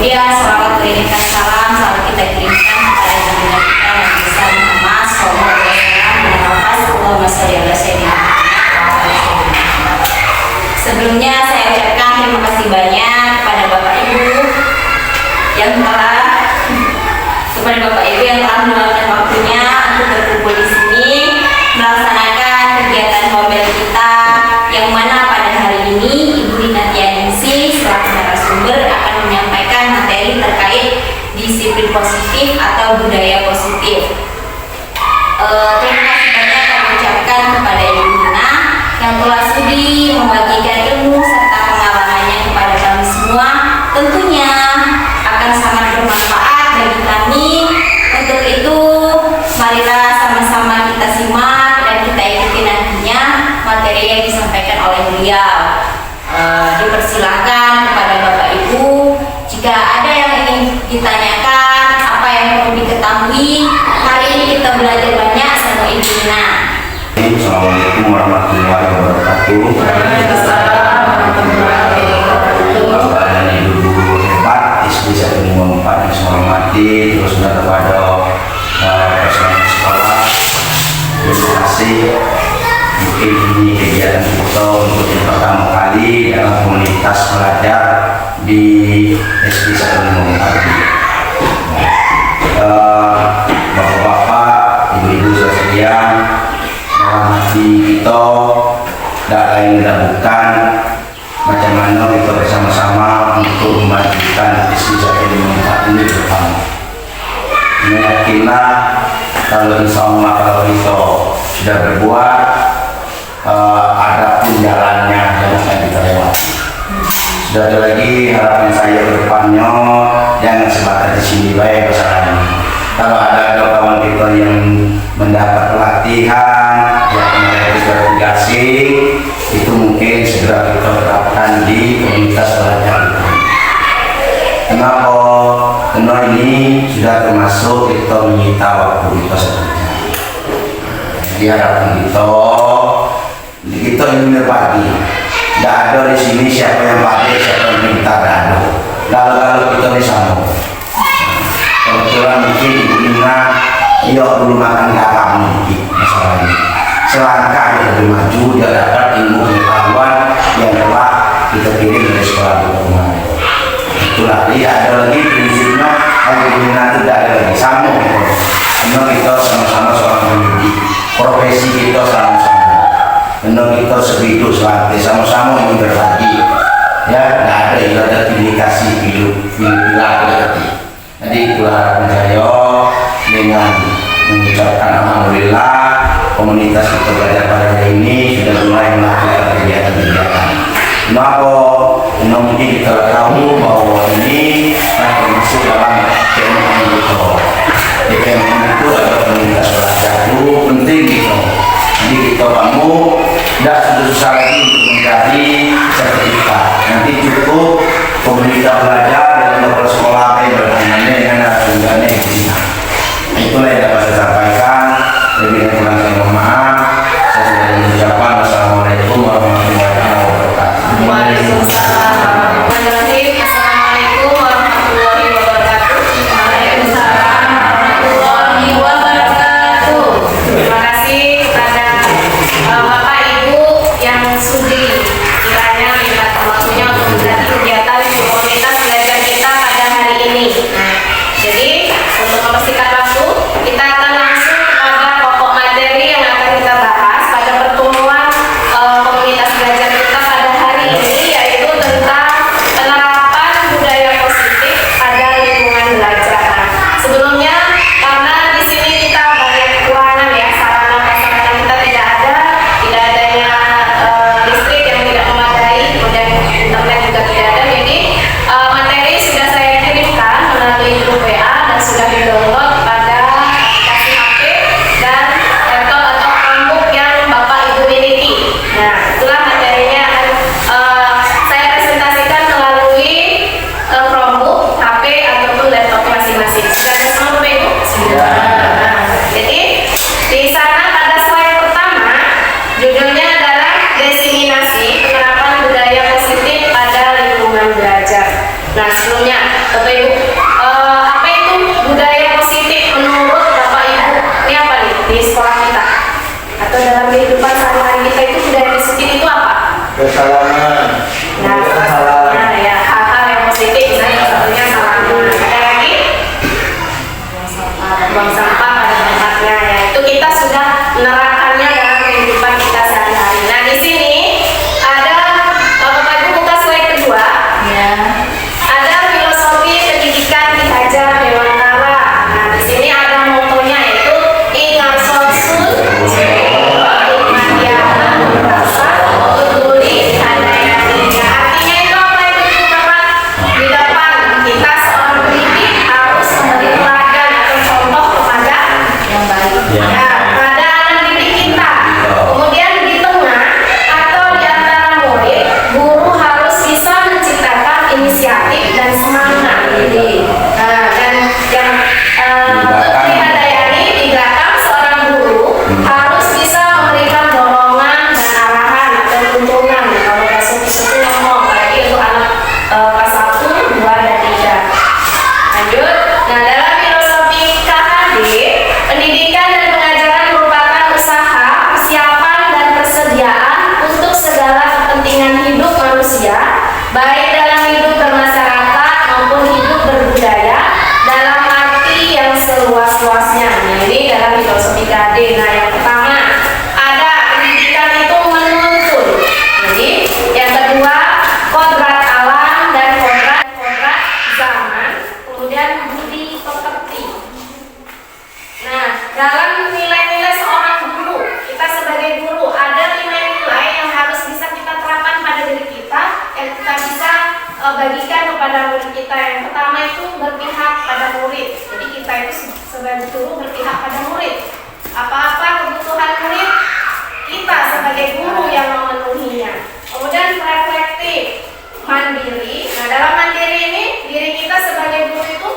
Kemudian selawat kirimkan salam selalu kita kirimkan kepada junjungan kita yang besar Muhammad sallallahu alaihi wasallam dengan lafaz Allahumma sholli ala sayyidina Muhammad. Sebelumnya saya ucapkan terima kasih banyak kepada Bapak Ibu yang telah meluangkan waktunya untuk berkumpul di sini melaksanakan kegiatan mobil kita, yang mana pada hari ini Ibu Rinatianingsih selaku narasumber akan menyampaikan materi terkait disiplin positif atau budaya positif. Terima kasih banyak kami ucapkan kepada Ibu Rina yang telah sudi membagikan ilmu serta pengalamannya kepada kami semua. Tentunya akan sangat bermanfaat bagi kami. Untuk itu, marilah sama-sama kita simak dan kita ikuti nantinya materi yang disampaikan oleh beliau. Dipersilahkan kepada Bapak Ibu jika ada yang ingin ditanyakan, apa yang perlu diketahui. Hari ini kita belajar banyak sama Ibu Rina. Assalamualaikum warahmatullahi wabarakatuh. Waalaikumsalam warahmatullahi wabarakatuh. Bapak dan Ibu guru hebat SD 154 yang saya hormati, terus juga kepada personel sekolah. Terima kasih. Mungkin ini kegiatan kita untuk yang pertama kali dalam komunitas pelajar di SD 154 ini. Bapak-bapak, ibu-ibu sekalian, menghormati kita, tidak lain dan bukan macam mana kita bersama-sama untuk memajukan SD 154 ini bersama. Meyakinlah kalau insya Allah kalau kita sudah berbuat, ada pun jalannya dan akan kita lewati. Sudah ada lagi harapan saya ke depannya, jangan sebatas di sini baik masalahnya. Kalau ada kawan kita yang mendapat pelatihan, yang kemarin verifikasi, itu mungkin segera kita terapkan di komunitas pelajar itu. Kenapa? Karena ini sudah termasuk kita menyita waktu kita sebenarnya. Jadi harapan kita ingin berbagi. Tidak ada di sini siapa yang pakai, siapa yang minta, tidak ada. Lalu kita ini sama. Kebetulan mungkin Ibu Nina, dulu makan kakak mungkin masalahnya. Selangkah dia lebih maju, dia dapat ilmu pengetahuan yang telah kita kirim dari sekolah kita kemarin. Itulah, dia ada lagi prinsipnya, Ibu Nina itu tidak ada lagi sama. Karena kita sama-sama seorang pendidik, profesi kita sama-sama. Karena kita sehidup selama sama-sama ingin berbagi. Ya, tidak ada yang ada indikasi bila. Jadi itulah saya dengan mengucapkan alhamdulillah komunitas kita belajar pada hari ini sudah mulai melakukan kegiatan-kegiatan. Kenapa? Karena mungkin kita tahu bahwa ini termasuk dalam PMM itu. PMM itu adalah komunitas belajar itu penting gitu. Jadi kita kamu tidak susah lagi untuk mencari sertifikat. Nanti cukup komunitas belajar dan beberapa sekolah yang berhubungannya dengan tunjangan ini. Itulah yang dapat saya sampaikan. Lebih dan kurang saya mohon maaf. Saya sudah mengucapkan wassalamualaikum warahmatullahi wabarakatuh. Waalaikumsalam warahmatullahi wabarakatuh. Waalaikumsalam warahmatullahi wabarakatuh. Terima kasih kepada Bapak Ibu yang sudi kiranya minta waktunya untuk Nah, sebelumnya Bapak Ibu, apa itu budaya positif menurut Bapak Ibu? Ini apa nih di sekolah kita? Atau dalam kehidupan sehari-hari kita itu budaya positif itu apa? Kesalahan. Nah, ya hal-hal yang positif, misalnya satunya salaman. Ada lagi? Buang sampah pada tempatnya. Ya, itu kita sudah menerapkannya dalam kehidupan kita sehari-hari. Nah, di sini ada Bapak Ibu buka slide kedua. Ya. Ada filosofi pendidikan Ki Hajar Dewantara. Nah, di sini ada motonya yaitu Ingarso Sun Madhyana Rasa Utuli Handayani. Artinya itu apa itu Bapak? Di depan kita seorang pendidik harus memberi teladan atau contoh kepada Yang baik. Ya. ya, pada anak didik kita. Kemudian di tengah atau di antara murid, guru harus bisa menciptakan inisiatif dan semangat. Dan yang Putri Handayani di belakang seorang guru harus bisa memberikan dorongan dan arahan atau tuntunan. Kalau besok itu ngomong, apalagi untuk anak kelas 1, 2, dan 3. Lanjut. Nah, dalam filosofi KHD, pendidikan dan pengajaran merupakan usaha, persiapan, dan persediaan untuk segala kepentingan hidup manusia, baik dalam hidup bermasyarakat maupun hidup berbudaya, dalam arti yang seluas-luasnya. Nah, ini dalam filosofi KHD. Nah, yang pertama, ada pendidikan itu menuntun. Jadi, yang kedua, kodrat alam dan kodrat zaman. Kemudian budi pekerti. Nah, dalam nilai-nilai seorang guru, kita sebagai guru ada nilai-nilai yang harus bisa kita terapkan pada diri kita, yang kita bisa bagikan kepada murid kita. Yang pertama itu berpihak pada murid. Jadi kita itu sebagai guru berpihak pada murid. Apa-apa kebutuhan murid, kita sebagai guru yang memenuhinya. Kemudian reflektif, mandiri. Nah, dalam mandiri ini diri kita sebagai guru itu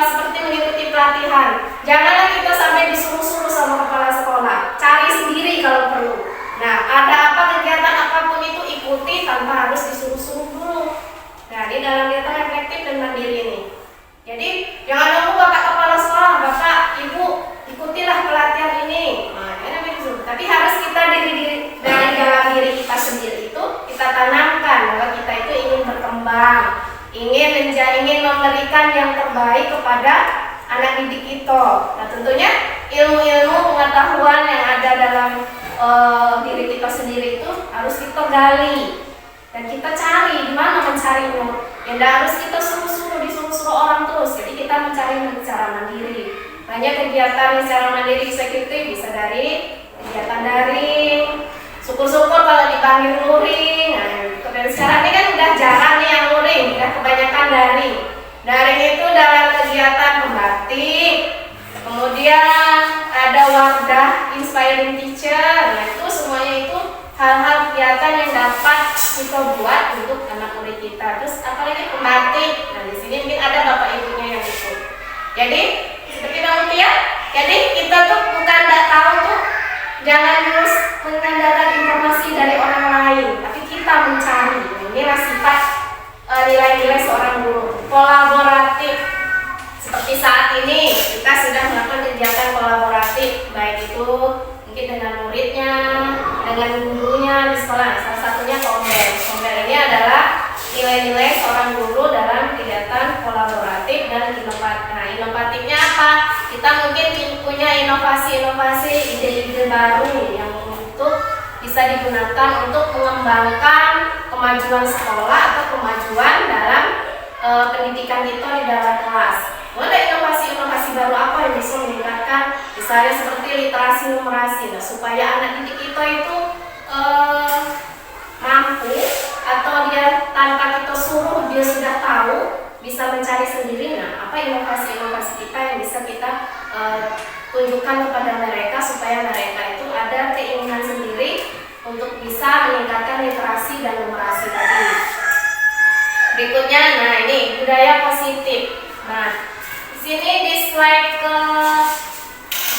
seperti mengikuti pelatihan. Janganlah kita sampai disuruh-suruh sama kepala sekolah. Cari sendiri kalau perlu. Nah, ada apa kegiatan apapun itu ikuti tanpa harus disuruh-suruh dulu. Nah, ini dalam kegiatan reflektif dan mandiri ini. Jadi, jangan nunggu Bapak kepala sekolah, Bapak, Ibu, ikutilah pelatihan ini. Nah, ini begitu. Tapi harus kita dari dalam diri kita sendiri itu kita tanamkan bahwa kita itu ingin berkembang, ingin memberikan yang terbaik kepada anak didik kita. Nah, tentunya ilmu-ilmu pengetahuan yang ada dalam diri kita sendiri itu harus kita gali dan kita cari di mana mencarinya. Ya, tidak harus kita disuruh-suruh orang terus. Jadi kita mencari secara mandiri. Banyak kegiatan secara mandiri bisa bisa dari kegiatan daring. Syukur-syukur kalau dipanggil luring. Nah, dan sekarang ini kan udah jarang nih yang luring, udah kebanyakan daring. Daring itu dalam kegiatan membatik, kemudian ada wadah inspiring teacher. Nah, itu semuanya itu hal-hal kegiatan yang dapat kita buat untuk anak murid kita. Terus apalagi pembatik. Nah, di sini mungkin ada bapak ibunya yang ikut. Jadi seperti Bang ya, jadi kita tuh bukan nggak tahu tuh, jangan terus mengandalkan informasi dari orang lain, tapi kita mencari. Inilah sifat nilai-nilai seorang guru. Kolaboratif. Seperti saat ini kita sudah melakukan kegiatan kolaboratif, baik itu mungkin dengan muridnya, dengan gurunya di sekolah. Salah satunya Kombel. Kombel ini adalah nilai-nilai seorang guru dalam kegiatan kolaboratif dan inovatif. Nah, inovatifnya apa? Kita mungkin punya inovasi-inovasi, ide-ide baru yang untuk bisa digunakan untuk mengembangkan kemajuan sekolah atau kemajuan dalam pendidikan kita di dalam kelas. Ada inovasi-inovasi baru apa yang bisa meningkatkan, misalnya seperti literasi numerasi. Nah, supaya anak didik kita itu mampu atau dia tanpa kita suruh dia sudah tahu, bisa mencari sendiri. Nah, apa inovasi-inovasi kita yang bisa kita tunjukkan kepada mereka supaya mereka itu ada keinginan sendiri untuk bisa meningkatkan literasi dan numerasi tadi. Berikutnya, nah ini budaya positif. Nah, di sini di slide ke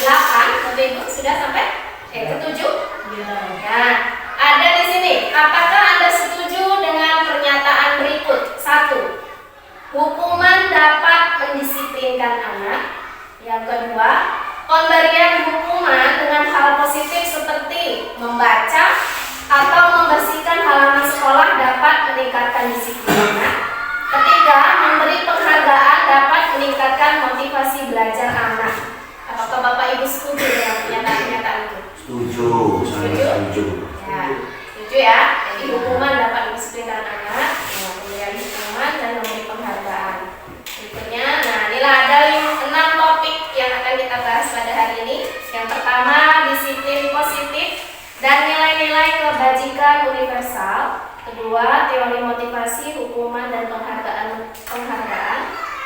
8, Bapak Ibu sudah sampai? Ke 7? Ya. Nah, ada di sini. Apakah Anda setuju dengan pernyataan berikut? 1. pendisiplinan anak. Yang kedua, pemberian hukuman dengan hal positif seperti membaca atau membersihkan halaman sekolah dapat meningkatkan disiplin anak. Ketiga, memberi penghargaan dapat meningkatkan motivasi belajar anak. Apakah Bapak Ibu setuju dengan pernyataan-pernyataan itu? Setuju, sangat setuju. Ya, setuju ya. Jadi hukuman dapat mendisiplinkan anak, pemberian hukuman dan memberi penghargaan. Berikutnya, nah inilah ada 6 topik yang akan kita bahas pada hari ini. Yang pertama, disiplin positif dan nilai-nilai kebajikan universal. Kedua, teori motivasi, hukuman dan penghargaan.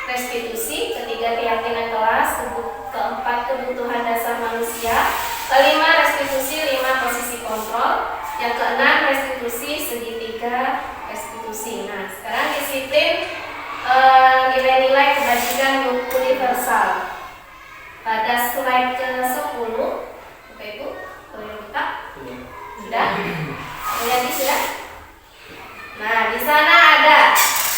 Restitusi. Ketiga, keyakinan kelas. Keempat, kebutuhan dasar manusia. Kelima, restitusi. 5, posisi kontrol. Yang keenam, restitusi. Segitiga restitusi. Nah, sekarang disiplin nilai-nilai kebajikan universal. Pada slide ke-10, Bapak Ibu, boleh buka? Sudah? Jadi sudah? Nah, di sana ada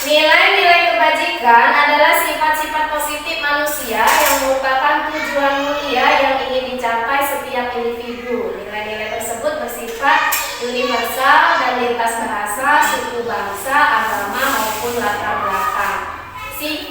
nilai-nilai kebajikan adalah sifat-sifat positif manusia yang merupakan tujuan mulia yang ingin dicapai setiap individu. Nilai-nilai tersebut bersifat universal dan lintas bahasa, suku bangsa, agama maupun latar belakang.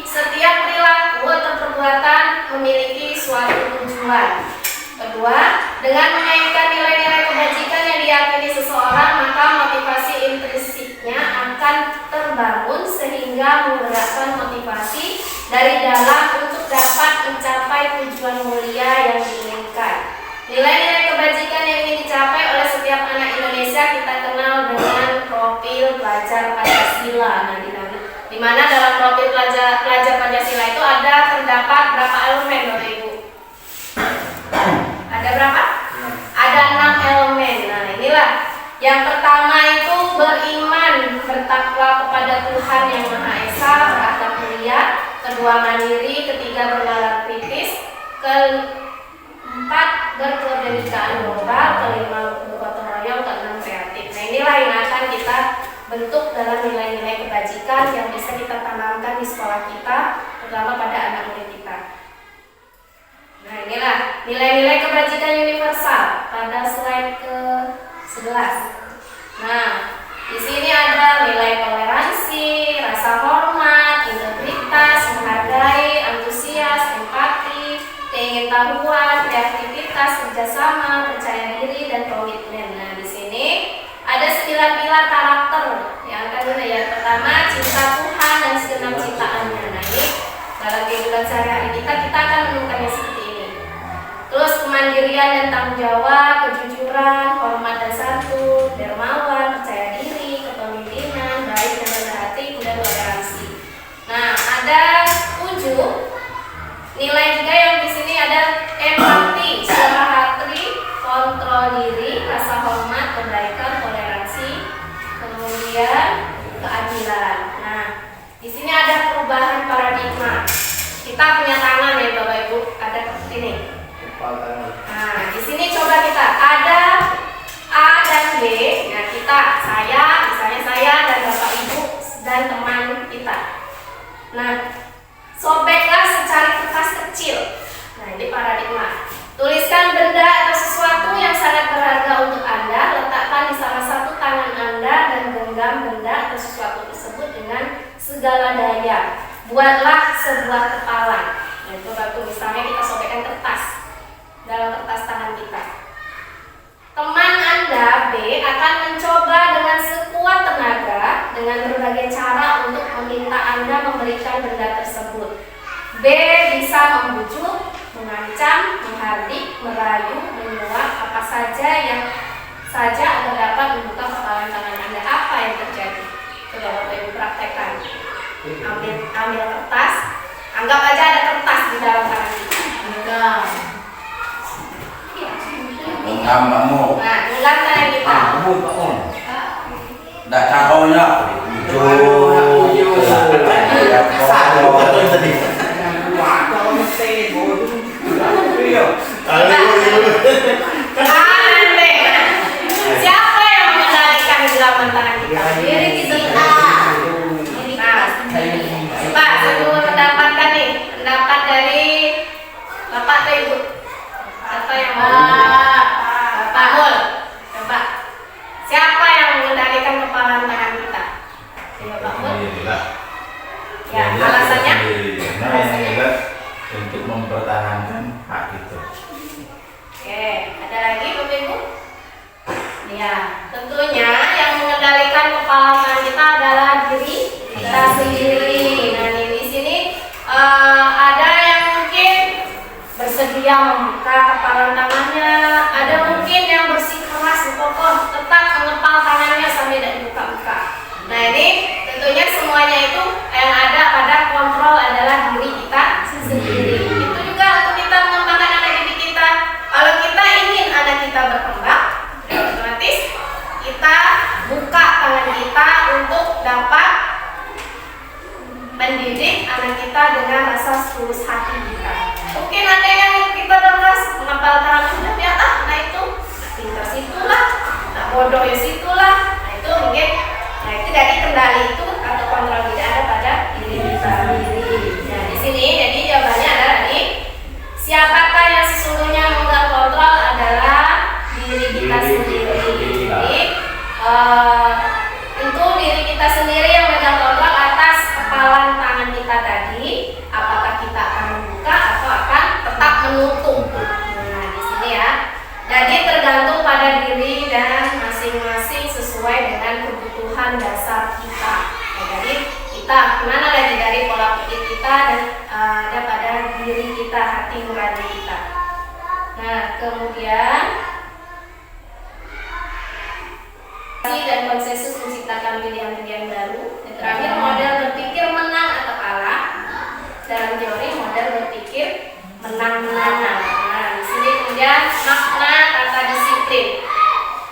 Setiap perilaku atau perbuatan memiliki suatu tujuan. Kedua, dengan mengaitkan nilai-nilai kebajikan yang diyakini seseorang, maka motivasi intrinsiknya akan terbangun sehingga menggerakkan motivasi dari dalam untuk dapat mencapai tujuan mulia yang diinginkan. Nilai-nilai kebajikan yang ingin dicapai oleh setiap anak Indonesia kita kenal dengan profil pelajar Pancasila. Nah, di mana dalam profil pelajar Pancasila itu terdapat berapa elemen, Bapak Ibu? Ada berapa? Ada 6 elemen. Nah, inilah yang pertama itu beriman, bertakwa kepada Tuhan yang Maha Esa, berakhlak mulia. Kedua, mandiri. Ketiga, bernalar kritis. Keempat, berkebenekaan moral. Kelima, bergotong royong. Keenam, kreatif. Nah, inilah yang akan kita bentuk dalam nilai-nilai kebajikan yang bisa kita tanamkan di sekolah kita, terutama pada anak murid kita. Nah, inilah nilai-nilai kebajikan universal pada slide ke-11. Nah, di sini ada nilai toleransi, rasa hormat, integritas, menghargai, antusias, empati, keingintahuan, kreativitas, kerjasama, percaya diri, dan komitmen. Nah, di sini ada 9 pilar karakter yang akan kita lihat. Pertama, cinta Tuhan dan segenap ciptaannya. Nah, ini dalam kehidupan sehari-hari kita akan menemukannya seperti ini. Terus kemandirian dan tanggung jawab, kejujuran, hormat dan santun, dermawan, percaya diri, kepemimpinan, baik dan rendah hati, dan toleransi. Nah, ada 7 nilai juga yang di sini ada empati, secara hati, kontrol diri, rasa hormat, kebaikan, toleransi, kemudian keadilan. Nah, di sini ada perubahan paradigma. Kita punya tangan ya Bapak Ibu, ada ini. Nah, di sini coba kita ada A dan B. Nah, misalnya saya dan Bapak Ibu dan teman kita. Nah, sobeklah secari kertas kecil. Nah, ini paradigma. Tuliskan benda atau sesuatu yang sangat berharga untuk Anda, letakkan di salah satu tangan Anda dan genggam benda atau sesuatu tersebut dengan segala daya. Buatlah sebuah kepalan. Nah, itu baru misalnya kita sobekkan kertas dalam kertas tangan kita. Teman Anda B akan mencoba dengan sekuat tenaga dengan berbagai cara untuk meminta Anda memberikan benda tersebut. B bisa membujuk, mengancam, menghardik, merayu, menyuap, apa saja agar dapat membuka kepalan tangan Anda. Apa yang terjadi? Coba Bapak Ibu praktekkan. Ambil kertas, anggap aja ada kertas di dalam tangan kita. Genggam kamu. Nah, genggam tangan kita. Nggak caronya. Siapa yang mengendalikan genggaman tangan kita? Diri kita. Nah, Pak, sebelum mendapatkan pendapat dari inilah. Ya, Dia alasannya? sendiri. Karena yang juga untuk mempertahankan hak itu. Oke, ada lagi Bapak Ibu? Ya, tentunya yang mengendalikan kepala tangan kita adalah diri kita sendiri. Nah, di sini ada yang mungkin bersedia membuka kepala tangannya, ada mungkin yang bersikeras kokoh tetap mengepal tangannya sampai tidak dibuka-buka. Nah, ini tentunya semuanya itu yang ada pada kontrol adalah diri kita sendiri. Itu juga untuk kita mengembangkan anak didik kita. Kalau kita ingin anak kita berkembang, ya otomatis kita buka tangan kita untuk dapat mendidik anak kita dengan rasa tulus hati kita. Mungkin ada yang kita terus mengepal tangan sudah ya nah itu pintar situlah, nah bodoh ya situlah. Nah itu mungkin, nah itu dari kendali itu atau kontrol tidak ada pada diri kita sendiri. Nah di sini jadi jawabannya adalah nih, siapakah yang sesungguhnya memegang kontrol adalah diri kita sendiri. Jadi tentu diri kita sendiri yang memegang kontrol atas kepalan tangan kita tadi, apakah kita akan membuka atau akan tetap menutup. Nah di sini ya, jadi tergantung pada diri dan masing-masing sesuai dengan kebutuhan dasar kita. Nah, jadi kita kemana lagi dari pola pikir kita dan ada pada diri kita, hati nurani kita. Nah kemudian dan konsensus menciptakan pilihan-pilihan baru. Yang terakhir model berpikir menang atau kalah. Dalam teori model berpikir menang-menangan. Nah di sini kemudian makna kata disiplin.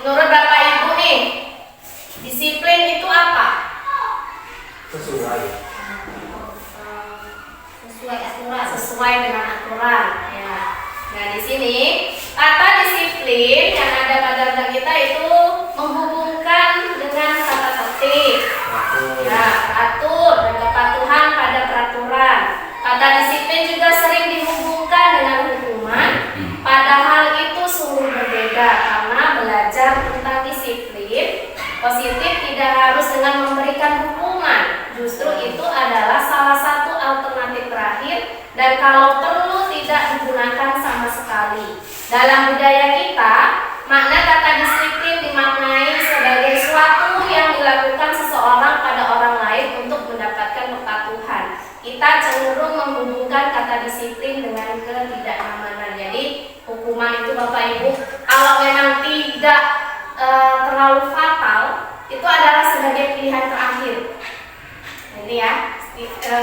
Menurut Bapak Ibu nih, disiplin itu apa? Sesuai. Sesuai dengan aturan. Ya. Nah di sini kata disiplin yang ada pada otak kita itu menghubungkan dengan kata tertib, ya, atur dan kepatuhan pada peraturan. Kata disiplin juga sering dihubungkan dengan hukuman, padahal itu sungguh berbeda karena belajar tentang disiplin positif tidak harus dengan memberikan hukuman. Justru itu adalah salah satu alternatif terakhir dan kalau perlu tidak digunakan sama sekali. Dalam budaya kita, makna kata disiplin dimaknai sebagai suatu yang dilakukan seseorang pada orang lain untuk mendapatkan kepatuhan. Kita cenderung menghubungkan kata disiplin dengan ketidaknyamanan. Jadi hukuman itu Bapak Ibu kalau memang tidak terlalu fatal, itu adalah sebagai pilihan terakhir. Nah, ini ya,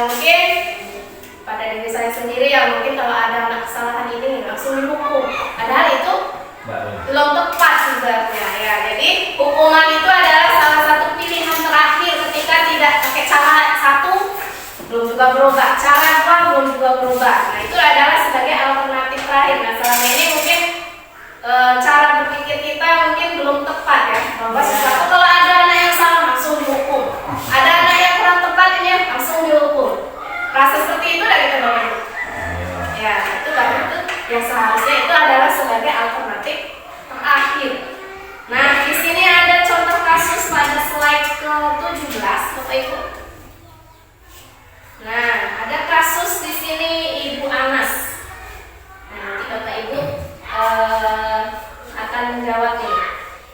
mungkin pada diri saya sendiri ya, mungkin kalau ada kesalahan ini langsung dihukum. Padahal itu belum tepat sebenarnya ya. Jadi hukuman itu adalah salah satu pilihan terakhir ketika tidak pakai cara satu belum juga berubah, cara dua belum juga berubah. Nah itu adalah sebagai alternatif terakhir. Nah selama ini mungkin cara berpikir kita mungkin belum tepat ya, bahwa sesuatu kalau ada anak yang salah langsung dihukum, ada anak yang kurang tepat ini langsung dihukum. Rasa seperti itu dari kita Bapak Ibu. Ya itu karena itu yang seharusnya itu adalah sebagai alternatif terakhir. Nah di sini ada contoh kasus pada slide ke-17 Bapak Ibu. Nah ada kasus di sini Ibu Anas. Nah nanti Bapak Ibu akan menjawab nih.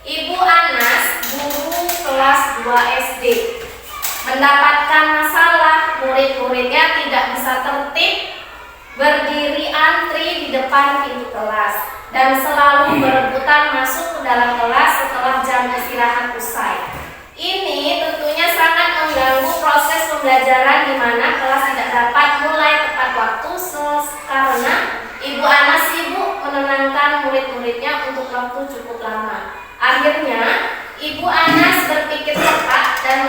Ibu Anas guru kelas 2 SD mendapatkan masalah murid-muridnya tidak bisa tertib, berdiri antri di depan pintu kelas dan selalu berebutan masuk ke dalam kelas setelah jam istirahat usai. Ini tentunya sangat mengganggu proses pembelajaran di mana kelas tidak dapat mulai tepat waktu karena Ibu Anas sibuk menenangkan murid-muridnya untuk waktu cukup lama. Akhirnya Ibu Anas berpikir cepat dan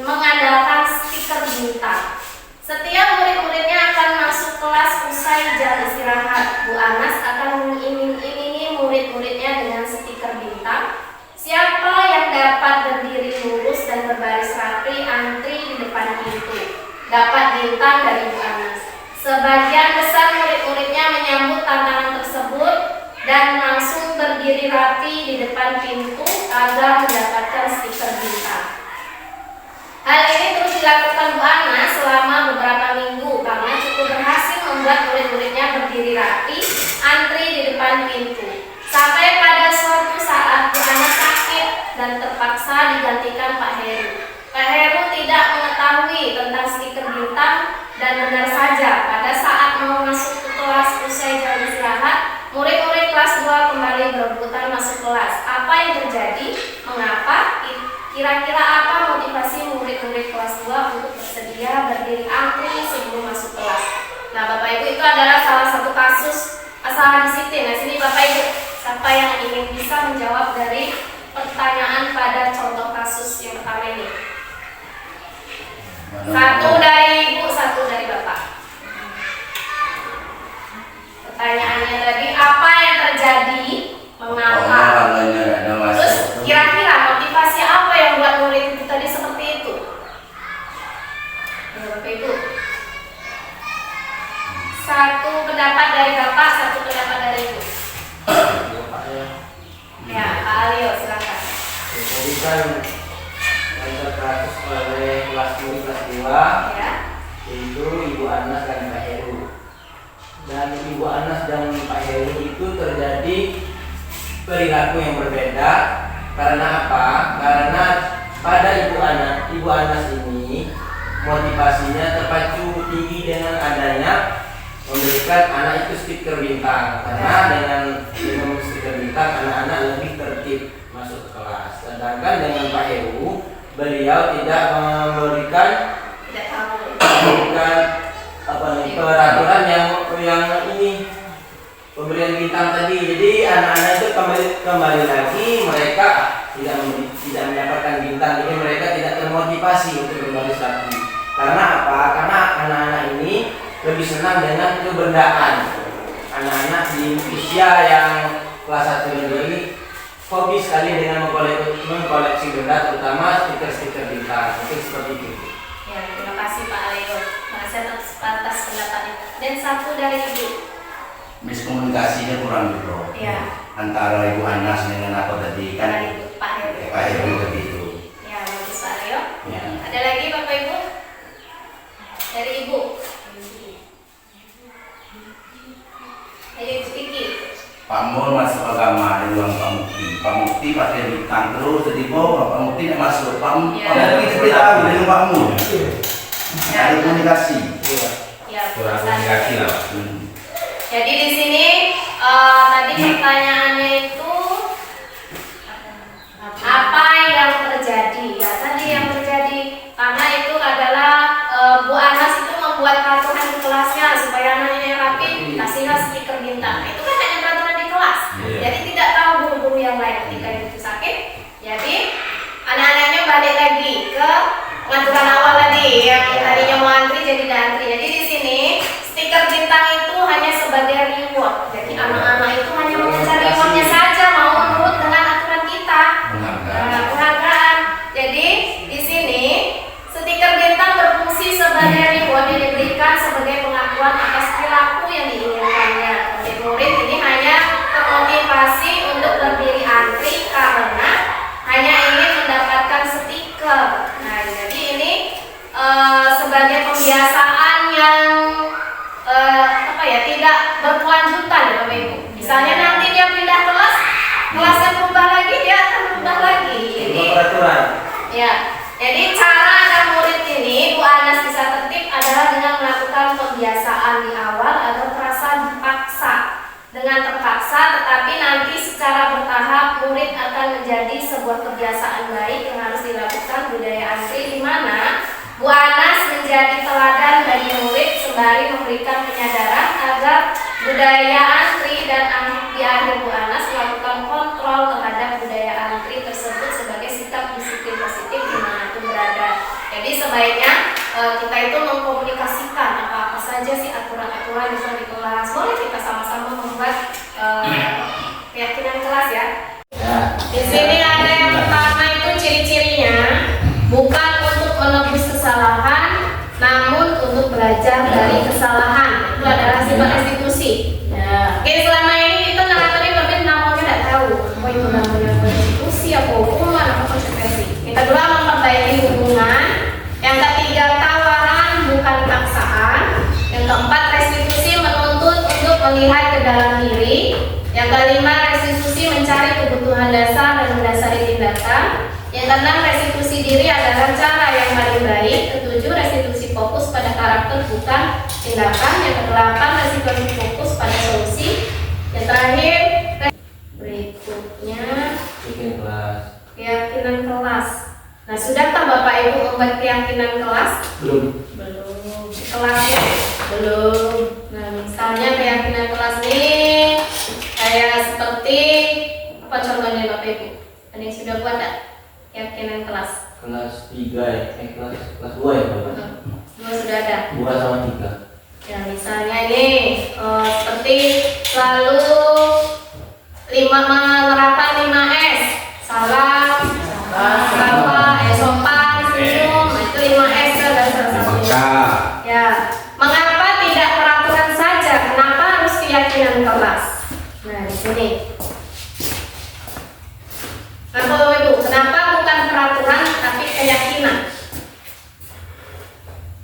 mengandalkan stiker bintang. Setiap murid-muridnya akan masuk kelas usai jam istirahat. Bu Anas akan mengiming-imingi murid-muridnya dengan stiker bintang. Siapa yang dapat berdiri lurus dan berbaris rapi antri di depan pintu dapat bintang dari Bu Anas. Sebagian besar murid-muridnya menyambut tantangan tersebut dan langsung berdiri rapi di depan pintu agar mendapatkan stiker bintang. Hal ini terus dilakukan Bu Ana selama beberapa minggu karena cukup berhasil membuat murid-muridnya berdiri rapi, antri di depan pintu. Sampai pada suatu saat Bu Ana sakit dan terpaksa digantikan Pak Heru. Pak Heru tidak mengetahui tentang stiker bintang dan benar saja pada saat mau masuk ke kelas usai jam istirahat, murid-murid kelas 2 kembali berebutan masuk kelas. Apa yang terjadi? Mengapa? Kira-kira apa motivasi murid-murid kelas 2 untuk bersedia berdiri antri sebelum masuk kelas? Nah, Bapak Ibu, itu adalah salah satu kasus masalah disiplin. Nah, sini Bapak Ibu, siapa yang ingin bisa menjawab dari pertanyaan pada contoh kasus yang pertama ini? Satu dari Ibu, satu dari Bapak. Pertanyaannya tadi, apa yang terjadi? Mengapa? Terus kira-kira motivasi apa yang buat murid itu tadi seperti itu? Ya, Bapak Ibu. Satu pendapat dari Bapak, satu pendapat dari Ibu. Ya, Pak Alio, silakan. Jadi kan yang terkasus oleh kelas kelas 2 Ya. yaitu Ibu Anas dan Pak Heru. Dan Ibu Anas dan Pak Heru itu terjadi perilaku yang berbeda. Karena apa? Karena pada Ibu Anas ini motivasinya terpacu tinggi dengan adanya memberikan anak itu stiker bintang. Karena dengan stiker bintang anak-anak lebih tertib masuk ke kelas. Sedangkan dengan Pak Heru, beliau tidak memberikan peraturan yang ini pemberian bintang tadi. Jadi anak-anak itu kembali lagi mereka tidak mendapatkan bintang. Jadi mereka tidak termotivasi untuk berbaris lagi. Karena apa? Karena anak-anak ini lebih senang dengan kebendaan. Anak-anak di usia yang kelas 1 ini hobi sekali dengan mengkoleksi benda, terutama stiker-stiker bintang. Mungkin seperti itu. Ya, terima kasih Pak Alio. Atas pendapatnya. Dan satu dari Ibu. Miskomunikasinya kurang dulu. Ya. Antara Ibu Anas dengan apa tadi kan? Dari Ibu, Pak Heru. Pak Heru tadi itu. Ya, bagus Pak Alio. Ya. Ada lagi Bapak Ibu? Dari Ibu. Dari Ibu Kiki. Pak Mul masuk agama di ruang Pak Mukti. Pak Mukti pakai bintang terus, jadi Pak Mukti tidak masuk. Pak Mukti tidak tahu dengan Pak Mul. Ada komunikasi. Ya, Kurang Pak komunikasi Alio. lah. Jadi di sini tadi pertanyaannya itu apa yang terjadi? Ya tadi yang terjadi karena itu adalah Bu Anas itu membuat peraturan di kelasnya supaya anaknya rapi, kasihlah stiker bintang. Itu kan hanya peraturan di kelas. Jadi tidak tahu guru-guru yang lain ketika itu sakit. Jadi anak-anaknya balik lagi ke pengaturan awal tadi yang tadinya mau antri jadi tidak antri. Jadi di sini stiker bintang itu hanya sebagai reward. Jadi anak-anak itu hanya mengejar rewardnya saja, mau menurut dengan aturan kita. Penghargaan. Jadi di sini stiker bintang berfungsi sebagai reward yang diberikan sebagai pengakuan atas perilaku yang diinginkannya. Jadi murid ini hanya termotivasi untuk berdiri antri karena hanya ingin mendapatkan stiker. Nah, jadi ini sebagai pembiasaan yang tidak berkelanjutan ya Bapak Ibu. Misalnya nanti dia pindah kelas, kelasnya berubah lagi, dia akan berubah lagi. Jadi peraturan. ya, jadi cara agar murid ini Bu Anas bisa tertib adalah dengan melakukan pembiasaan di awal agar terasa dipaksa. Dengan terpaksa, tetapi nanti secara bertahap murid akan menjadi sebuah kebiasaan baik yang harus dilakukan budaya antri, di mana Bu Anas menjadi teladan bagi murid sembari memberikan penyadaran agar budaya antri dan di akhir Bu Anas melakukan kontrol terhadap budaya antri tersebut sebagai sikap disiplin positif dimanapun berada. Jadi sebaiknya kita itu mengkomunikasikan apa saja sih aturan-aturan bisa di kelas. Boleh kita sama-sama membuat keyakinan kelas ya. Di sini ada yang pertama itu ciri-cirinya bukan untuk menebus kesalahan, namun untuk belajar dari kesalahan. Itu adalah sifat institusi. Ya. Oke, selama ini kita ngalamin tapi namanya tidak tahu. Apa itu namanya institusi, apa hukuman, apa konsekuensi. Kita dulu memperbaiki hubungan bukan paksaan. Yang keempat, restitusi menuntut untuk melihat ke dalam diri. Yang kelima, restitusi mencari kebutuhan dasar dan mendasari tindakan. Yang keenam, restitusi diri adalah cara yang paling baik. Ketujuh, restitusi fokus pada karakter bukan tindakan. Yang kedelapan, restitusi fokus pada solusi. Yang terakhir, berikutnya bikin kelas. keyakinan kelas. Nah, sudahkah Bapak Ibu membuat keyakinan kelas? Belum. Belum. Kelasnya belum. Nah, misalnya keyakinan kelas ini kayak seperti apa contohnya Bapak Ibu? Ada yang sudah buat tak? Keyakinan kelas. Kelas 3 ya, kelas 2 ya Bapak? Dua sudah ada. 2 sama 3. Ya, misalnya ini seperti selalu menerapkan 5S. Salam, sopan, senyum. Nah, itu 5S adalah salah satunya. Ya, mengapa tidak peraturan saja? Kenapa harus keyakinan kelas? Nah, di sini. Nah, Bapak Ibu, kenapa bukan peraturan tapi keyakinan?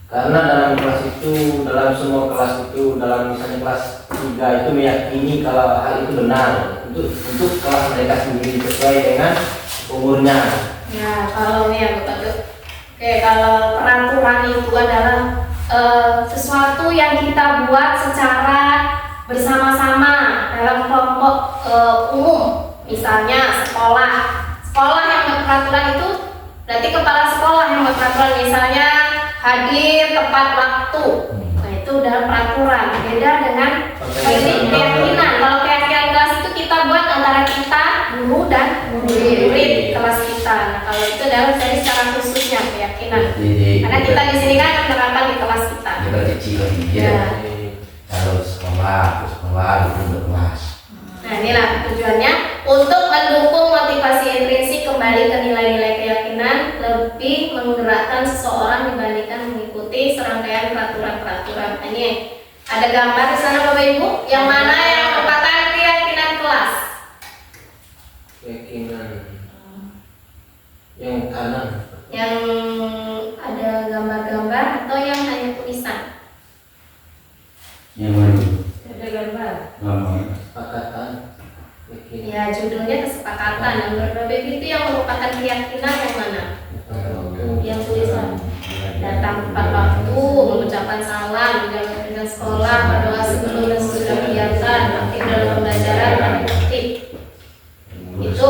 Karena dalam kelas itu, dalam semua kelas itu, dalam misalnya kelas 3 itu meyakini kalau hal itu benar untuk kelas mereka sendiri sesuai dengan umurnya. Ya, kalau ya Bapak Ibu. Oke, kalau peraturan itu adalah sesuatu yang kita buat secara bersama-sama dalam kelompok umum. Misalnya sekolah yang berperaturan itu berarti kepala sekolah yang berperaturan, misalnya hadir tepat waktu. Nah, itu udah peraturan. Beda dengan ini keyakinan. Kalau keyakinan kelas itu kita buat antara kita, guru dan murid kelas kita. Nah, kalau itu adalah dari secara khususnya keyakinan. Karena kita di sini kan menerapkan di kelas kita. Kita kecil Ya. kalau sekolah itu untuk kelas. Nah, inilah tujuannya untuk mendukung motivasi intrinsik kembali ke nilai-nilai keyakinan, lebih menggerakkan seseorang dibandingkan mengikuti serangkaian peraturan-peraturan. Nah, ini ada gambar di sana Bapak Ibu, yang mana yang merupakan keyakinan kelas. Keyakinan yang kanan. Yang ada gambar-gambar atau yang hanya tulisan? Yang mana? Ada gambar. Kesepakatan. Keyakinan. Ya, judulnya kesepakatan. Yang Bapak Ibu itu yang merupakan keyakinan yang mana? Yang tulisan. Datang tepat waktu, mengucapkan salam, menjalankan dengan sekolah, berdoa sebelum dan sesudah kegiatan, aktif dalam pembelajaran, dan aktif. Itu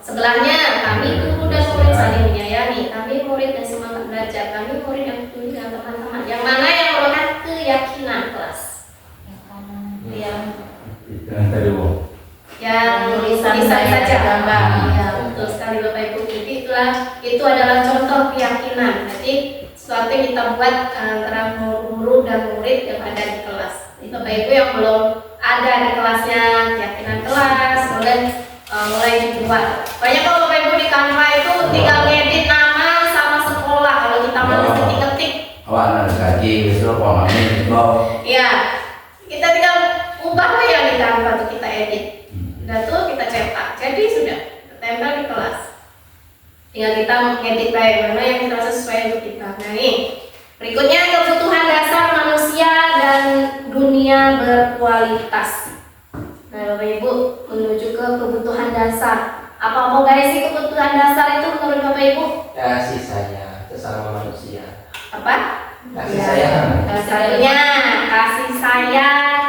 sebelahnya kami guru dan murid saling menyayangi, kami murid dan semangat belajar, kami murid yang peduli dengan teman-teman. Yang mana yang merupakan keyakinan kelas? Yang tulisan saja gambar. Ya, betul sekali Bapak Ibu. Jadi itu adalah contoh keyakinan. Jadi sesuatu yang kita buat antara guru dan murid yang ada di kelas. Jadi Bapak Ibu yang belum ada di kelasnya keyakinan kelas, mulai dibuat. Banyak kalau Bapak Ibu di Canva itu tinggal ngedit nama sama sekolah. Kalau kita mau ketik-ketik. Awak nak gaji besok pemain itu. Ya, kita tinggal ubah yang di Canva itu kita edit. Dan tuh kita cetak. Jadi sudah tempel di kelas. Tinggal kita ngedit baik mana yang terasa sesuai untuk kita. Nah, ini berikutnya kebutuhan dasar manusia dan dunia berkualitas. Nah, Bapak Ibu menuju ke kebutuhan dasar. Apa mau guys sih kebutuhan dasar itu menurut Bapak Ibu? Kasih sayang sesama manusia. Apa? Kasih sayang. Dasarnya kasih sayang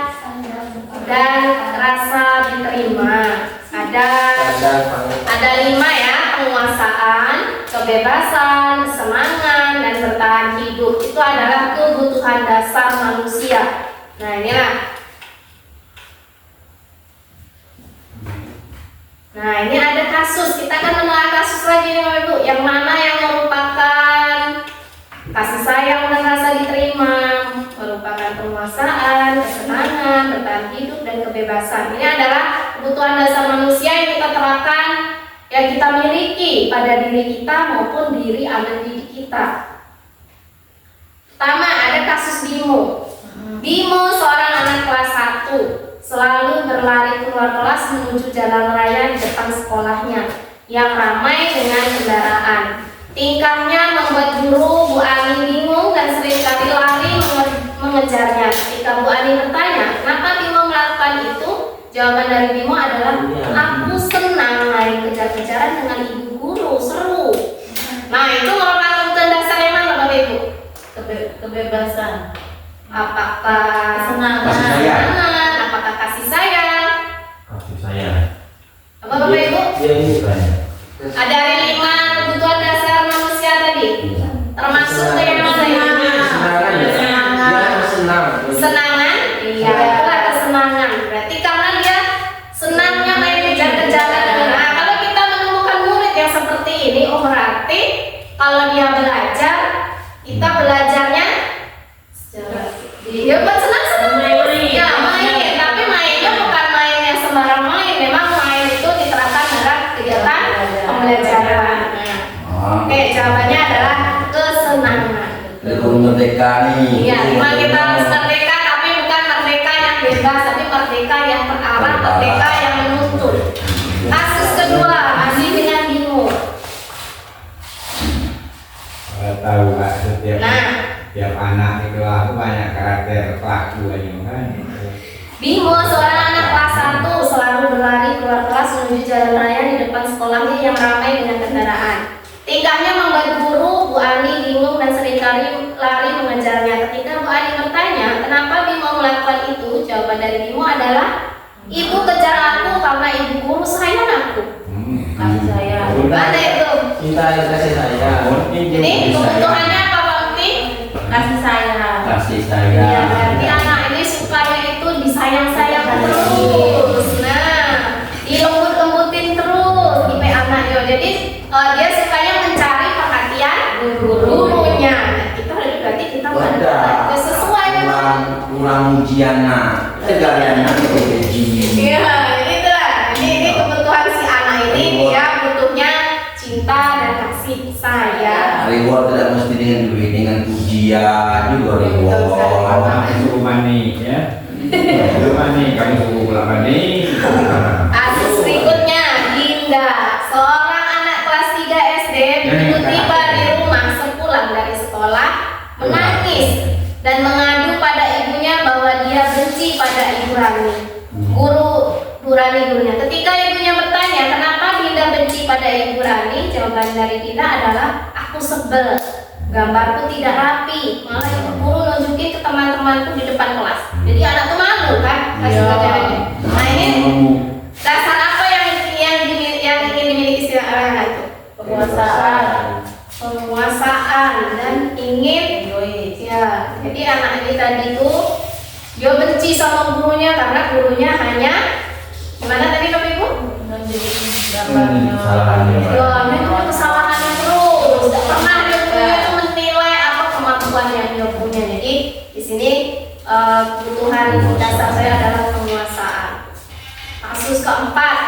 dan rasa diterima. Ada 5 ya, penguasaan, kebebasan, semangat, dan bertahan hidup. Itu adalah kebutuhan dasar manusia. Nah, inilah. Nah, ini ada kasus. Kita akan menelaah kasus lagi nih Bapak Ibu. Yang mana yang merupakan kasih sayang dan rasa diterima, merupakan penguasaan, kesenangan, bertahan hidup, dan kebebasan. Ini adalah kebutuhan dasar manusia yang kita terapkan, yang kita miliki pada diri kita maupun diri anak didik kita. Pertama, ada kasus Bimo. Bimo seorang anak kelas 1, selalu berlari keluar kelas menuju jalan raya di depan sekolahnya yang ramai dengan kendaraan. Tingkahnya membuat guru Bu Ani bingung dan seringkali lari mengejarnya. Ketika Bu Ani bertanya, kenapa Bimo melakukan itu? Jawaban dari Bimo adalah, aku senang lari kejar-kejaran dengan ibu guru, seru. Nah, itu merupakan kebutuhan dasar yang mana Bapak Ibu? Kebebasan. Apakah Kesenangan. kesenangan? Apakah kasih sayang? Kasih sayang. Apa Bapak Ibu? Dia ini banyak. Ada 5 kebutuhan dasar manusia tadi. Termasuk yang mana ya? Kesenangan ya. Dia senang. Kesenangan? Iya, itulah kesenangan. Berarti karena dia senangnya main kejar-kejaran. Nah, kalau kita menemukan murid yang seperti ini, oh berarti kalau dia belajar, kita belajarnya dia buat senang-senang. Ya, main. Tapi mainnya bukan main yang sembarang main. Memang main itu diterapkan dalam kegiatan pembelajaran. Oke, jawabannya adalah kesenangan. Guru merdeka nih. Iya, memang kita harus merdeka, tapi bukan merdeka yang bebas, tapi merdeka yang terarah, merdeka yang menuntun. Kasus kedua masih dengan Bimo. Tahu Pak, setiap Nah, tiap anak di kelas itu banyak karakter kelakuannya kan. Bimo seorang anak kelas 1 selalu berlari keluar kelas menuju jalan raya di depan sekolahnya yang ramai dengan kendaraan. Tingkahnya membuat guru Bu Ani bingung dan seringkali lari mengejarnya. Ketika Bu Ani bertanya, kenapa Bimo melakukan itu? Jawaban dari Bimo adalah, ibu kejar aku karena ibu guru sayang aku. Kasih sayang. Mana itu? Cinta dan kasih sayang. Jadi kebutuhannya apa Pak Ukti? Kasih sayang. Kasih Ya, sayang. berarti anak ini sukanya itu disayang-sayang terus. Nah, dilembut-lembutin terus tipe anak yo. Jadi dia sukanya mencari perhatian gurunya. Nah, kita berarti kita Wadah. sesuai memang. Kurang ujian nah. Segalian uji. Iya, itulah. Ini kebutuhan si anak ini, dia butuhnya cinta dan kasih sayang. Reward tidak mesti dengan duit, dengan ujian juga reward. Anak suruh mani ya. Suruh mani, kamu suruh pulang mani. Kasus berikutnya, Dinda, seorang anak kelas 3 SD begitu tiba di rumah sepulang dari sekolah, menangis dan mengadu pada ibunya bahwa dia benci pada Ibu Rani. Bu Rani gurunya. Ketika ibunya bertanya, kenapa Dinda benci pada Ibu Rani? Jawaban dari Dinda adalah, aku sebel. Gambarku tidak rapi, malah ibu guru nunjukin ke teman-temanku di depan kelas. Jadi anak tuh malu kan kasih pelajarannya. Nah ini dasar apa yang ingin dimiliki si anak itu? Penguasaan dan ingin ya. Jadi anak ini tadi itu dia benci sama gurunya karena gurunya hanya gimana tadi Bapak Ibu? Kesalahannya Pak. Ya, dia punya kesalahannya terus. Tidak pernah dia punya itu menilai apa kemampuan yang dia punya. Jadi di sini kebutuhan dasar saya adalah penguasaan. Kasus keempat,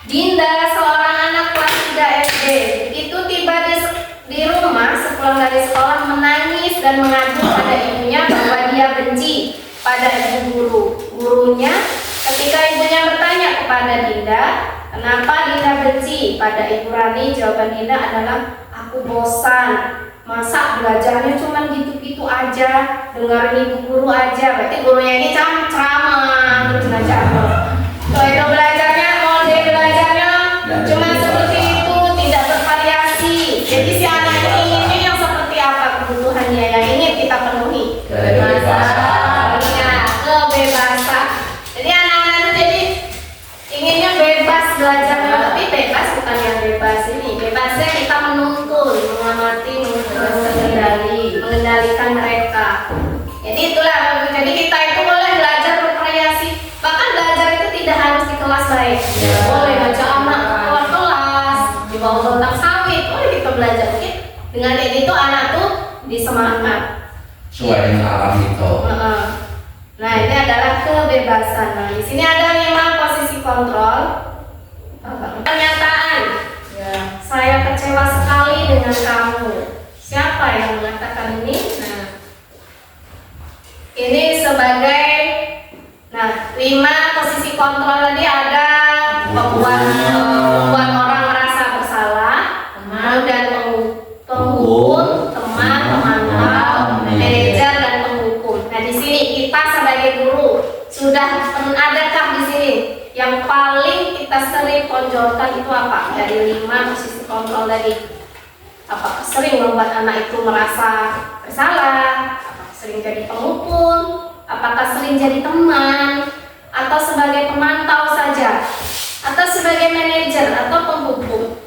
Dinda seorang anak kelas 3 SD itu tiba di rumah sepulang dari sekolah menangis dan mengadu pada ibunya bahwa dia benci pada ibu gurunya. Ketika ibunya bertanya kepada Dinda, kenapa Dinda benci pada Ibu Rani? Jawaban Dinda adalah, aku bosan. Masa belajarnya cuma gitu-gitu aja, dengerin ibu guru aja. Berarti gurunya ini ceramah terus ngajar. Kalau itu belajarnya, mode belajarnya cuma seperti itu, tidak bervariasi. Jadi si anak ini yang seperti apa kebutuhannya yang ingin kita penuhi? Kebebasan. Ya, kebebasan. Jadi anak-anak itu jadi inginnya bebas belajar, tapi bebas bukan yang bebas ini. Bebasnya kita menuntun, mengamati, mengendalikan mereka. Jadi itulah. Jadi kita itu boleh belajar bervariasi. Bahkan belajar itu tidak harus di kelas lain. Boleh baca anak keluar kelas, di bawah tentang sawit, boleh kita belajar. Oke? Dengan itu anak tuh disemangat. Sesuai dengan alam itu. Nah, ini adalah kebebasan. Nah, di sini ada 5 posisi kontrol. Pernyataan. Saya kecewa sekali dengan kamu. Siapa yang mengatakan ini? Nah, ini sebagai 5 posisi kontrol tadi ada membuat orang merasa bersalah, kemudian penghukum, teman, pemantau, sering ponjolkan itu apa? Dari 5 posisi kontrol tadi. Apakah sering membuat anak itu merasa bersalah? Apakah sering jadi pemukul? Apakah sering jadi teman? Atau sebagai pemantau saja? Atau sebagai manajer atau penghukum?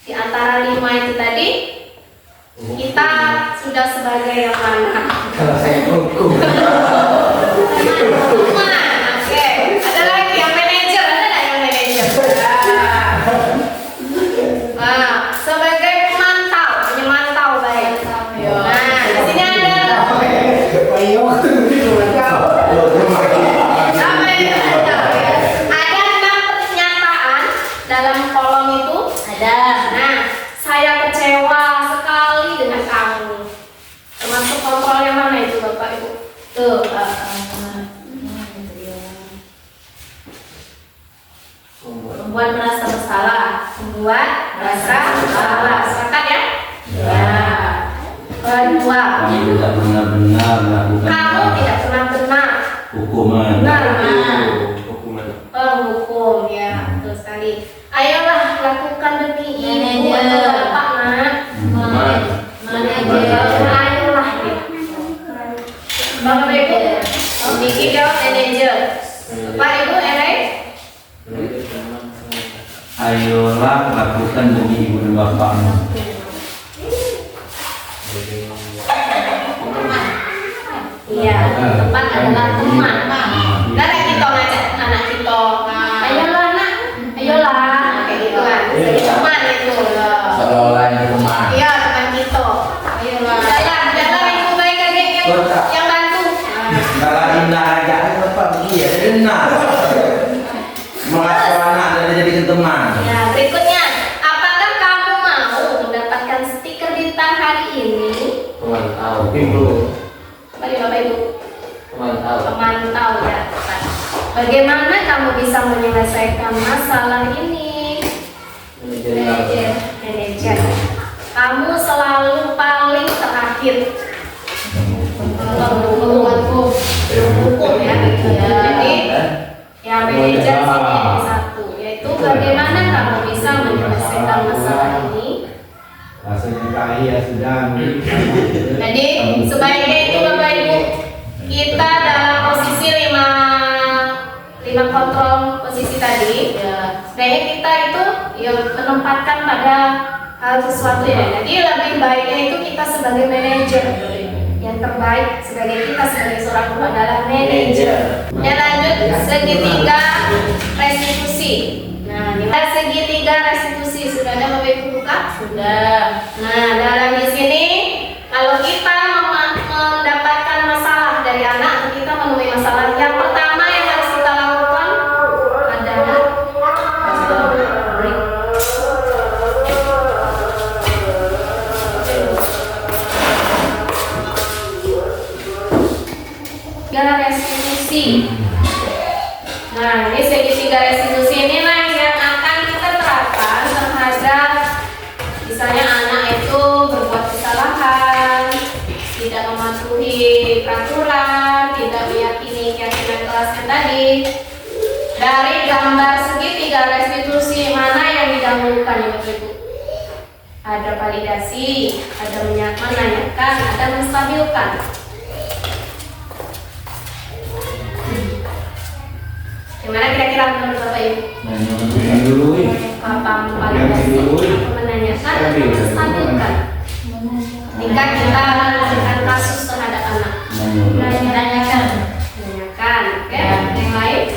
Di antara 5 itu tadi, kita sudah sebagai yang mana? Kalau saya hukum. Teman, oke. Ada lagi yang manajer, ada nggak yang manajer? Nah, sebagai pemantau, menyemantau baik. Nah, di sini ada. Apa itu ada? Ada 6 pernyataan dalam kolom itu. Ada. Nah, saya kecewa sekali dengan kamu. Termasuk kontrol yang mana itu Bapak Ibu? Tuh. Membuat merasa bersalah. Membuat merasa bersalah. Sepakat ya? Ya. Kedua. Kamu tidak benar-benar melakukan Kamu tidak pernah benar. hukuman. Benar. Hukuman. Penghukum ya, betul sekali. Ayolah lakukan demi ibu atau bapak nak. Ayolah ya. Bapak Ibu, Niki jawab manajer. Pak Ibu, Ere? Ayolah lakukan demi ibu dan bapakmu. Iya, tepat adalah teman. Karena kita ngajak anak kita, ayolah nak, ayolah, kayak gitu kan. Jadi teman itu. Seolah ini rumah. Iya, teman kita. Ayolah. Jalan ibu baik aja yang bantu. Kalau indah aja, bapak iya benar. Mengasuh anak dan jadi teman. Ya, berikutnya, apakah kamu mau mendapatkan stiker bintang hari ini? Pemantau. Mari Bapak Ibu. Pemantau. Pemantau ya. Bagaimana kamu bisa menyelesaikan masalah ini? Manajer. Kamu selalu paling terakhir. Hukum ya. Jadi ya manajer sini ada 1, yaitu bagaimana kamu bisa menyelesaikan masalah ini? Rasanya kaya ya sudah. Jadi sebaiknya itu Bapak Ibu, kita dalam posisi 5 kontrol posisi tadi, sebaiknya kita itu ya menempatkan pada hal sesuatu ya. Jadi lebih baiknya itu kita sebagai manajer. Yang terbaik sebagai kita sebagai seorang guru adalah manajer. Ya, lanjut segitiga restitusi. Nah, ini segitiga restitusi sudah ada Bapak Ibu buka? Sudah. Nah, dalam di sini kalau kita mendapatkan masalah dari anak, kita menemui masalah, yang pertama yang harus kita lakukan adalah restitusi. Nah, ini segitiga restitusi inilah yang akan kita terapkan terhadap misalnya anak itu berbuat kesalahan, tidak mematuhi peraturan, tidak meyakini keyakinan kelasnya tadi. Dari gambar segitiga restitusi mana yang didahulukan ya Bapak Ibu? Ada validasi, ada menanyakan, ada menstabilkan. Gimana kira-kira menurut Bapak Ibu? Yang dulu ini. Apa validasi, menanyakan, atau menstabilkan? Ketika kita melakukan kasus terhadap anak, menanyakan, oke? Yang lain?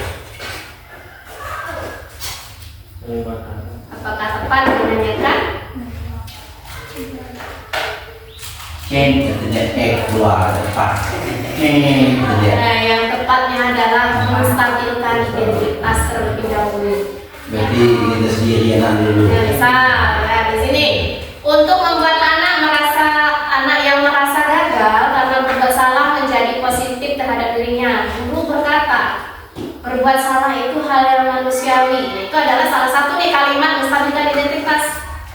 Apakah tepat menanyakan? Tidak keluar depan. Nah, yang tepatnya adalah menstabilkan identitas terlebih dahulu. Berarti kita sendiri yang dulu. Ya, bisa. Nah, di sini untuk membuat anak yang merasa gagal karena berbuat salah menjadi positif terhadap dirinya. Guru berkata, berbuat salah itu hal yang manusiawi. Itu adalah salah satu nih kalimat menstabilkan identitas.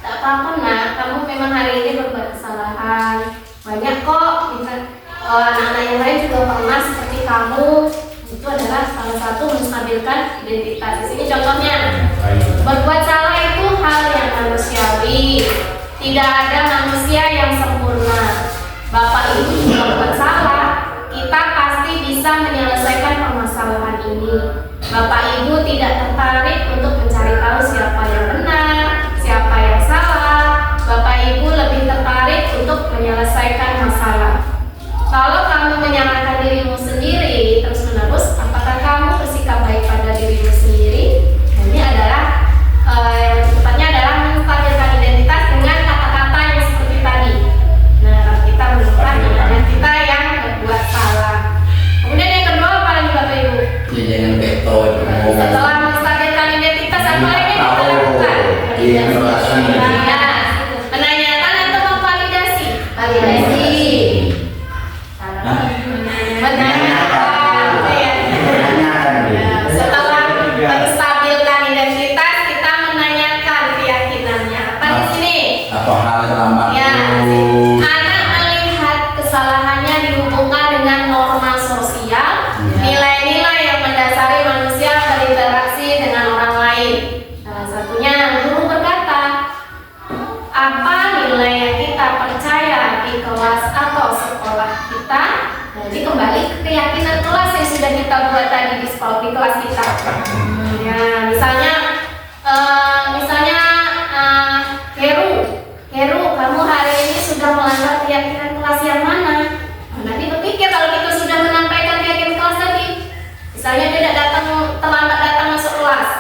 Tak apa-apa nak, kamu memang hari ini berbuat kesalahan. Banyak kok, anak-anak yang lain juga pernah seperti kamu. Itu adalah salah satu menstabilkan identitas. Di sini contohnya. Berbuat salah itu hal yang manusiawi. Tidak ada manusia yang sempurna. Bapak Ibu juga berbuat salah, kita pasti bisa menyelesaikan permasalahan ini. Bapak Ibu tidak tertarik untuk mencari tahu siapa yang benar, siapa yang salah. Bapak Ibu lebih tertarik untuk menyelesaikan masalah. Kalau kamu menyalahkan dirimu sendiri terus-menerus, apakah kamu bersikap baik pada dirimu sendiri? Nah, ini adalah yang tepatnya adalah menstabilkan identitas dengan kata-kata yang seperti tadi. Nah, kalau kita menemukan dengan kita yang berbuat salah. Kemudian yang kedua apa lagi Bapak Ibu? Ya jangan beto. Setelah menstabilkan identitas, apa lagi yang kita lakukan? Iya, merasa Ya, menanyakan atau memvalidasi? Validasi. Menanyakan, ya. Setelah menstabilkan identitas, kita menanyakan keyakinannya. Apa di sini? apa hal yang lama Ya, itu anak melihat kesalahannya dihubungkan dengan norma sosial, nilai-nilai yang mendasari manusia berinteraksi dengan orang lain. Salah satunya guru berkata, apa nilai yang kita percaya di kelas atau sekolah kita? Jadi kembali ke keyakinan kelas yang sudah kita buat tadi di sekolah di kelas kita. Ya, misalnya Heru, kamu hari ini sudah melanggar keyakinan kelas yang mana? Nah, nanti berpikir kalau kita sudah menyampaikan keyakinan kelas tadi, misalnya dia terlambat datang masuk kelas.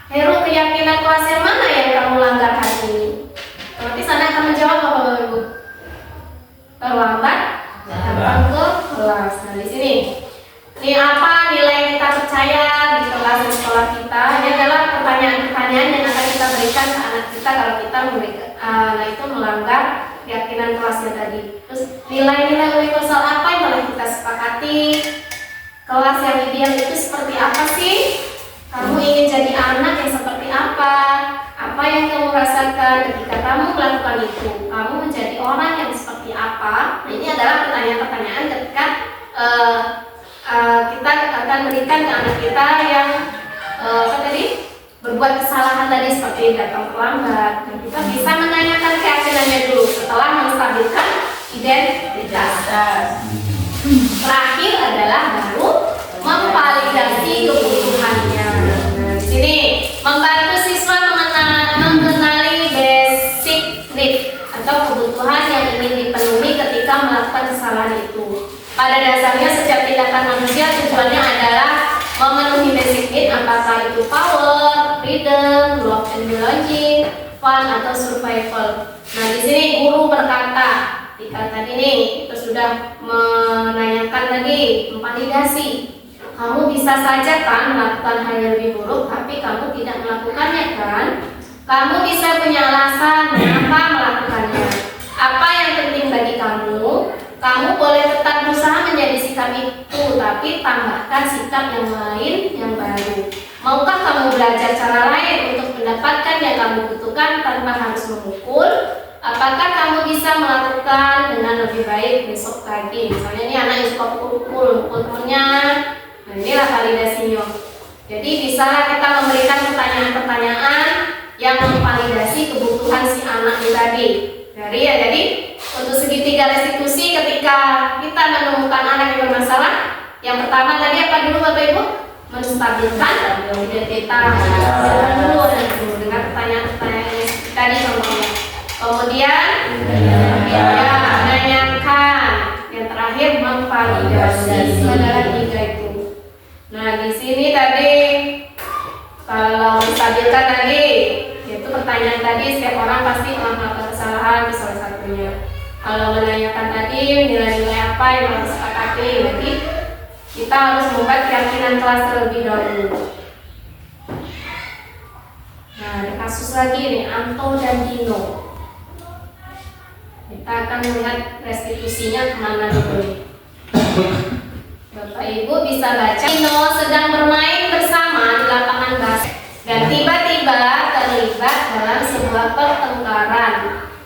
Heru, keyakinan kelas yang mana yang kamu langgar hari ini? Nanti sana akan menjawab apa Bapak Ibu? Terlambat datang ke kelas. Nah, di sini. Ini apa nilai yang kita percaya di kelas dan sekolah kita? Ini adalah pertanyaan-pertanyaan yang akan kita berikan ke anak kita kalau kita itu melanggar keyakinan kelasnya tadi. Terus nilai-nilai universal apa yang telah kita sepakati? Kelas yang ideal itu seperti apa sih? Kamu ingin jadi anak yang seperti apa? Apa yang kamu rasakan ketika kamu melakukan itu? Kamu menjadi orang yang seperti apa? Nah, ini adalah pertanyaan-pertanyaan ketika kita akan berikan ke anak kita yang berbuat kesalahan tadi seperti datang terlambat. Dan kita bisa menanyakan keyakinannya dulu setelah menstabilkan identitas. Terakhir adalah baru memvalidasi kebutuhannya. Nah, di sini membantu siswa mengenali basic need atau kebutuhan yang ingin dipenuhi ketika melakukan kesalahan itu. Pada dasarnya setiap tindakan manusia tujuannya adalah memenuhi basic need, apakah itu power, freedom, love and belonging, fun atau survival. Nah, di sini guru berkata, ketika tadi nih kita sudah menanyakan tadi, memvalidasi. Kamu bisa saja kan melakukan hal yang lebih buruk, tapi kamu tidak melakukannya kan? Kamu bisa punya alasan mengapa melakukannya. Apa yang penting bagi kamu? Kamu boleh tetap berusaha menjadi sikap itu, tapi tambahkan sikap yang lain yang baru. Maukah kamu belajar cara lain untuk mendapatkan yang kamu butuhkan tanpa harus memukul? Apakah kamu bisa melakukan dengan lebih baik besok pagi? Misalnya ini anak yang suka pukul temennya. Nah, inilah validasinya. Jadi bisa kita memberikan pertanyaan-pertanyaan yang memvalidasi kebutuhan si anak ini tadi. Jadi untuk segitiga restitusi ketika kita menemukan anak yang bermasalah, yang pertama tadi apa dulu Bapak Ibu? Menstabilkan identitas. Dulu dengan pertanyaan-pertanyaan tadi contohnya. Kemudian menanyakan. Yang terakhir memvalidasi. Adalah tiga itu. Nah, di sini tadi kalau menstabilkan tadi, yaitu pertanyaan tadi setiap orang pasti melakukan kesalahan, itu salah satunya. Kalau menanyakan tadi nilai-nilai apa yang harus disepakati, jadi kita harus membuat keyakinan kelas terlebih dahulu. Nah, ada kasus lagi nih, Anto dan Dino. Kita akan melihat restitusinya kemana dulu. Bapak Ibu bisa baca. Dino sedang bermain bersama di lapangan basket dan tiba-tiba terlibat dalam sebuah pertengkaran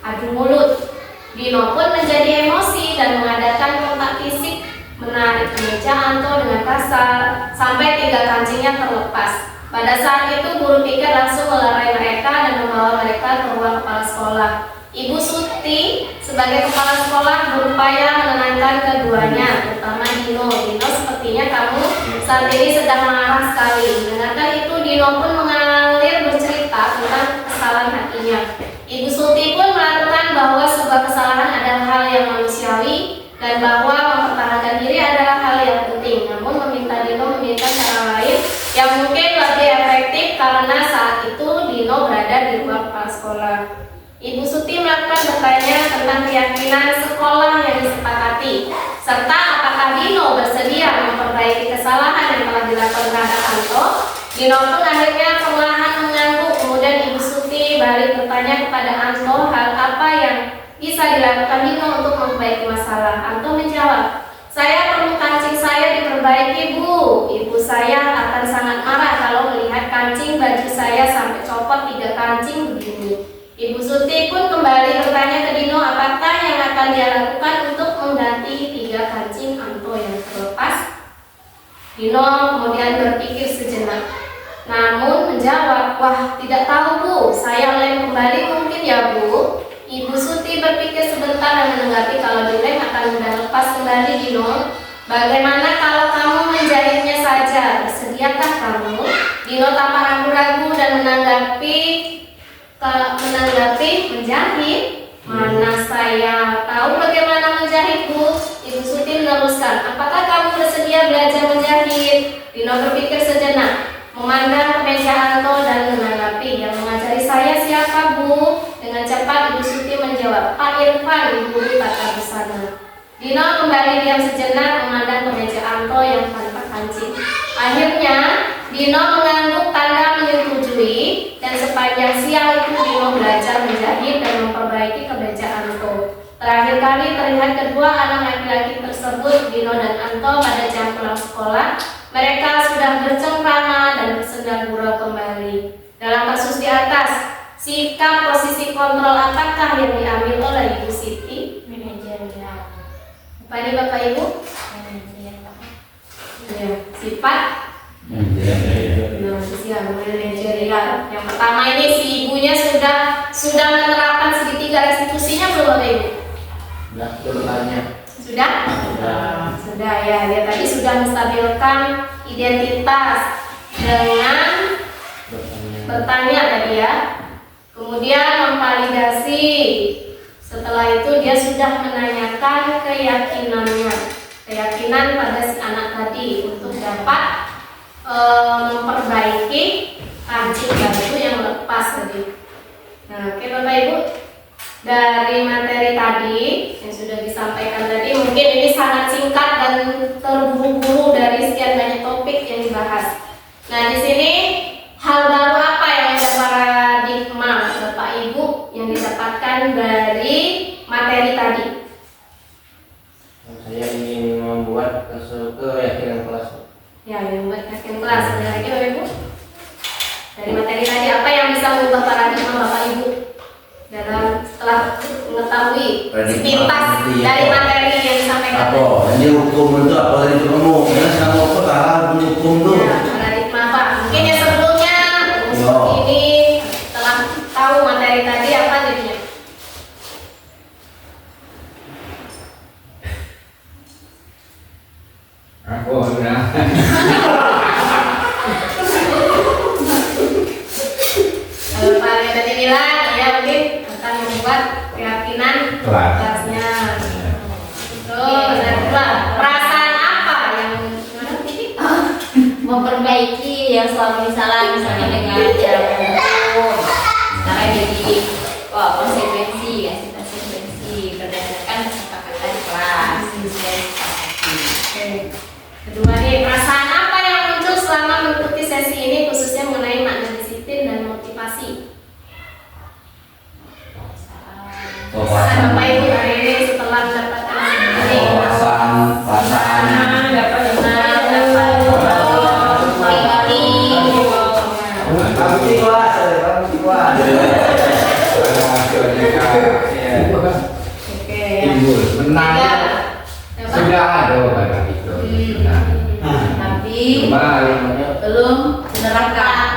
adu mulut. Dino pun menjadi emosi dan mengadakan kontak fisik, menarik kemeja Anto dengan kasar sampai 3 kancingnya terlepas. Pada saat itu guru piket langsung melerai mereka dan membawa mereka ke ruang kepala sekolah. Ibu Suti sebagai kepala sekolah berupaya menenangkan keduanya, terutama Dino. Dino, sepertinya kamu saat ini sedang marah sekali. Mendengarkan itu, Dino pun mengalir bercerita tentang kesalahan hatinya. Ibu Suti pun melakukan bahwa sebuah kesalahan adalah hal yang manusiawi dan bahwa mempertahankan diri adalah hal yang penting. Namun meminta Dino memiliki cara lain yang mungkin lebih efektif karena saat itu Dino berada di ruang kepala sekolah. Ibu Suti melakukan bertanya tentang keyakinan sekolah yang disepakati, serta apakah Dino bersedia memperbaiki kesalahan yang telah dilakukan terhadap Anto. Dino pun akhirnya perlahan mengangguk. Kemudian Ibu Suti balik bertanya kepada Anto hal apa yang bisa dilakukan Dino untuk memperbaiki masalah. Anto menjawab, "Saya perlu kancing saya diperbaiki, Bu. Ibu saya akan sangat marah kalau melihat kancing baju saya sampai copot 3 kancing begini." Ibu Suti pun kembali bertanya ke Dino apakah yang akan dia lakukan untuk mengganti 3 kancing Anto yang terlepas. Dino kemudian berpikir sejenak, namun menjawab, "Wah, tidak tahu, Bu. Saya lem kembali mungkin ya, Bu." Ibu Suti berpikir sebentar dan menanggapi kalau dilem akan mudah lepas kembali. Dino, bagaimana kalau kamu menjahitnya saja? Bersediakah kamu? Dino tampak ragu-ragu dan menanggapi menjahit. Mana saya tahu bagaimana menjahit, Bu. Ibu Suti meneruskan, apakah kamu bersedia belajar menjahit? Dino berpikir sejenak, memandang kemeja Anto dan menanggapi, yang mengajari saya siapa, Bu? Dengan cepat Ibu Suti menjawab, Pak Irfan, guru tata busana. Dino kembali diam sejenak memandang kemeja Anto yang tanpa kancing. Akhirnya Dino mengangguk tanda menyetujui dan sepanjang siang itu Dino belajar menjahit dan memperbaiki kemeja Anto. Terakhir kali terlihat kedua anak laki-laki tersebut, Dino dan Anto, pada jam pulang sekolah. Mereka sudah bercengkrama dan bersenda gurau kembali. Dalam kasus di atas, sikap posisi kontrol apakah yang diambil oleh Ibu Siti? Manajerial. Apa ini Bapak Ibu? Manajerial. Ya, sifat manajerial. Yang pertama ini si ibunya sudah menerapkan segitiga restitusinya belum Bapak Ibu? Nah, itu bertanya. Sudah? Sudah ya. Dia tadi sudah menstabilkan identitas dengan bertanya tadi ya. Kemudian memvalidasi. Setelah itu dia sudah menanyakan keyakinannya, keyakinan pada si anak tadi untuk dapat memperbaiki kancing baju yang lepas tadi. Nah, oke Bapak Ibu, dari materi tadi yang sudah disampaikan tadi, mungkin ini sangat singkat dan terburu-buru dari sekian banyak topik yang dibahas. Nah, di sini hal baru apa yang ada paradigma Bapak Ibu yang didapatkan dari materi tadi? Saya ingin membuat keyakinan kelas. Ya, yang buat yakin kelas. Ada lagi Bapak Ibu? Dari materi tadi apa yang bisa mengubah paradigma Bapak Ibu dalam setelah mengetahui sepintas dari materi yang disampaikan tadi? Ini hukum itu apa dari kamu? Ya, sama apa kalah hukum tuh? Ya, paradigma apa? Mungkin yang sebelumnya ini telah tahu materi tadi apa jadinya? Aku udah. Kalau Pak Arya tadi bilang, ya mungkin akan membuat keyakinan kelasnya. Terus ada pula perasaan apa yang Memperbaiki yang selama ini salah, misalnya dengan cara menghukum, cara jadi konsekuensi, kasih konsekuensi berdasarkan kesepakatan kelas. Oke. Kedua nih, perasaan apa yang muncul selama mengikuti sesi ini khususnya mengenai makna disiplin dan motivasi? Perasaan Bapak Ibu hari ini setelah mendapatkan ini. Perasaan Timbul, menang. Sudah ada kata itu. Tapi Kembali. belum menerapkan.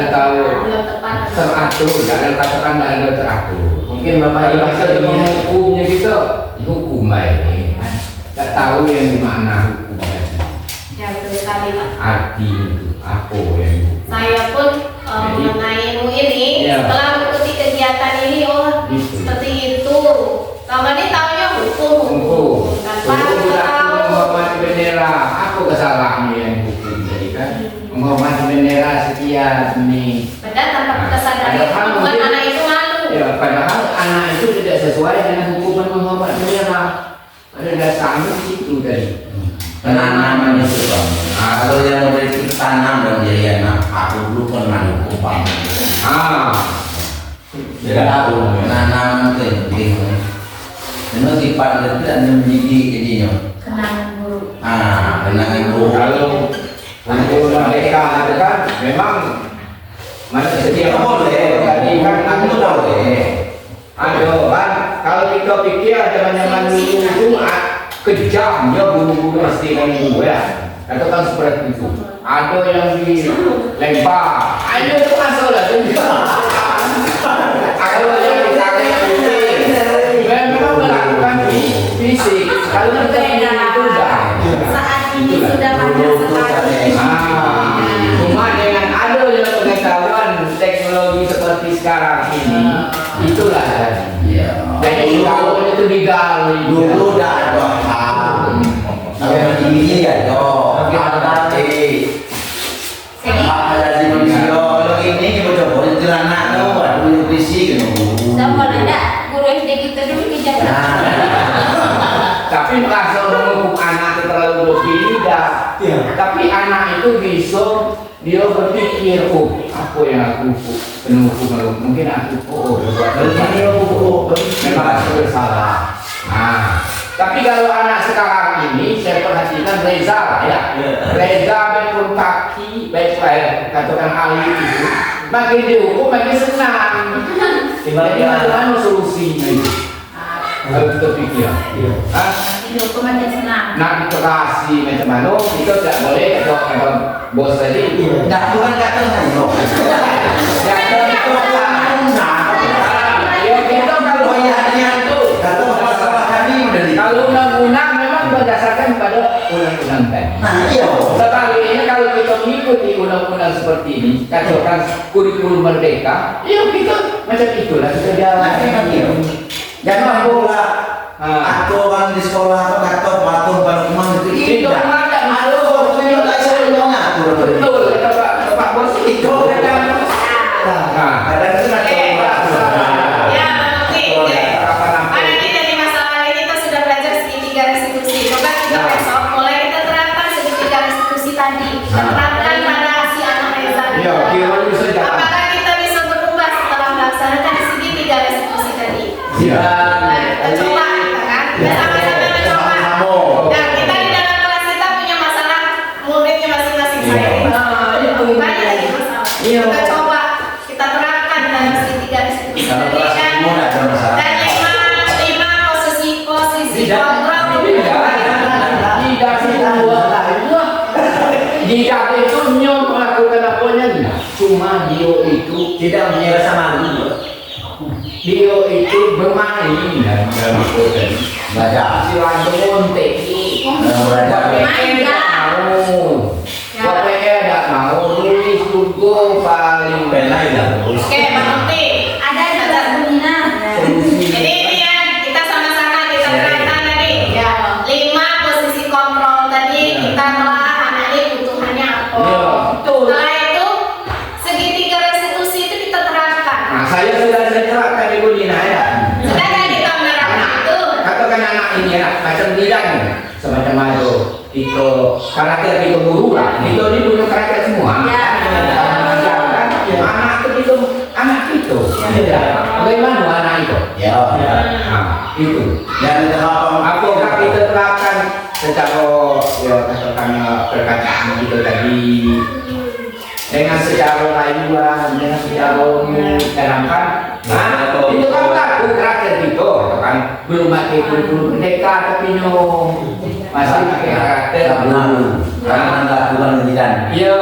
tahu belum tepat. teratur, nggak ada katakan nggak ada teratur. Mungkin Bapak Kalau Ibu kita cuma hukumnya gitu, hukum ini nggak tahu yang dimana hukumnya. Ya betul sekali Pak. Arti itu apa yang Saya pun Jadi, mengenai ilmu ini iya. setelah mengikuti kegiatan ini Gitu. seperti itu. Selama ini tahunya hukum tanpa Hukum tidak tahu. menghormati bendera. Apa kesalahannya yang hukum jadi kan? Menghormati bendera sekian ini. Padahal tanpa kita sadari Padahal membuat mungkin- anak itu malu. Ya, padahal anak itu tidak sesuai dengan hukuman menghormati bendera. Ada dasarnya di situ tadi. Penanaman itu bang. Nah, kalau yang udah itu tanam dan jadi anak, aku dulu pernah hukum bang. Ah, Tidak tahu penanaman itu penting. Memang sifat itu tidak mendidik jadinya. Kenangan buruk. Kenangan buruk. kalau untuk mereka itu kan memang mana setiap Boleh. tadi kan aku Itu tahu. boleh. Aduh kan kalau kita pikir zaman-zaman dulu itu kejam ya guru-guru SD dan guru ya. Katakan seperti itu. Ada yang dilempar. Ayo itu masuk lah. Ada yang disakitin. Memang melakukan fisik. Kalau terjadi itu dah. Saat ini sudah banyak sekali. Cuma dengan ada yang pengetahuan teknologi seperti sekarang ini, itulah tadi. Iya. Jadi kalau itu digali Dulu dah ada ham. Tapi ini ya do. Ada ada di manusia. Kalau ini kita coba itu anak tuh, aduh fisik gitu. Sama ada guru SD kita dulu kejadian. tapi merasa menghukum anak itu terlalu lebih tidak. Tapi anak itu bisa dia berpikir, oh apa yang aku penuh hukum, mungkin aku berbuat memang aku bersalah. Nah, tapi kalau anak sekarang ini saya perhatikan Reza ya, Reza maupun kaki baik katakan Ali itu makin dihukum makin senang. Jadi macam solusinya itu? Kalau kita pikir, Ini hukum aja senang. nak dikasih macam mana kita tidak boleh kalau bos tadi. Tidak bukan kata no. Yang itu ya kita kalau ayatnya itu Kata masalah kami udah di. kalau undang-undang memang berdasarkan pada undang-undang tadi. Nah iya. Sebaliknya kalau kita mengikuti undang-undang seperti ini, katakan kurikulum merdeka, ya kita macam itulah kita jalan. Jangan bola. Atau orang di sekolah atau patung teman itu Itu ada malu, Itu tak saya ngatur. betul kata Pak Bos itu kadang. Nah, Kadang itu nak Ya, oke. Karena kita di masalah ini kita sudah belajar segitiga restitusi. Coba kita besok mulai kita terapkan segitiga restitusi tadi. Kita terapkan pada si anak Reza. ya kira bisa jalan. Apakah kita bisa berubah setelah melaksanakan segitiga restitusi tadi? Ya. Kita coba kita kan. Kita sama-sama mencoba. Dan kita di dalam kelas kita punya masalah muridnya masing-masing. Saya banyak lagi masalah. Kita coba kita terapkan dalam segitiga restitusi Kalau tadi kelas kan. semua ada masalah. Dan lima posisi Tidak, kontrol. tidak semua. Tidak itu nyom melakukan apanya enggak. Cuma dia itu tidak punya rasa malu. dia itu bermain dalam kota. Baca. Silahkan montek. Belajar. KPR tidak mau tulis tugu paling Benar ya. Oke, Pak Mukti. Ada juga Bumina. Jadi ini ya, kita sama-sama kita terapkan tadi. Ya, 5 posisi kontrol tadi kita telah analisis kebutuhannya apa. Ya, betul. Setelah itu segitiga restitusi itu kita terapkan. Nah, saya sudah terapkan di Budina ya. Sudah kan kita menerapkan itu. Katakan anak ini ya, macam bilang semacam itu. Itu karakter itu guru lah. Itu ini punya karakter semua. Ya. Anak itu anak itu. Bagaimana anak itu? Ya. Nah, itu. Dan apa? Apakah kita terapkan secara ya katakan perkataan kita tadi dengan secara rayuan, dengan secara terangkan? Nah, itu kan berlaku karakter kita. tuh kan belum pakai kurikulum merdeka tapi masih pakai karakter karena nggak bukan pendidikan. iya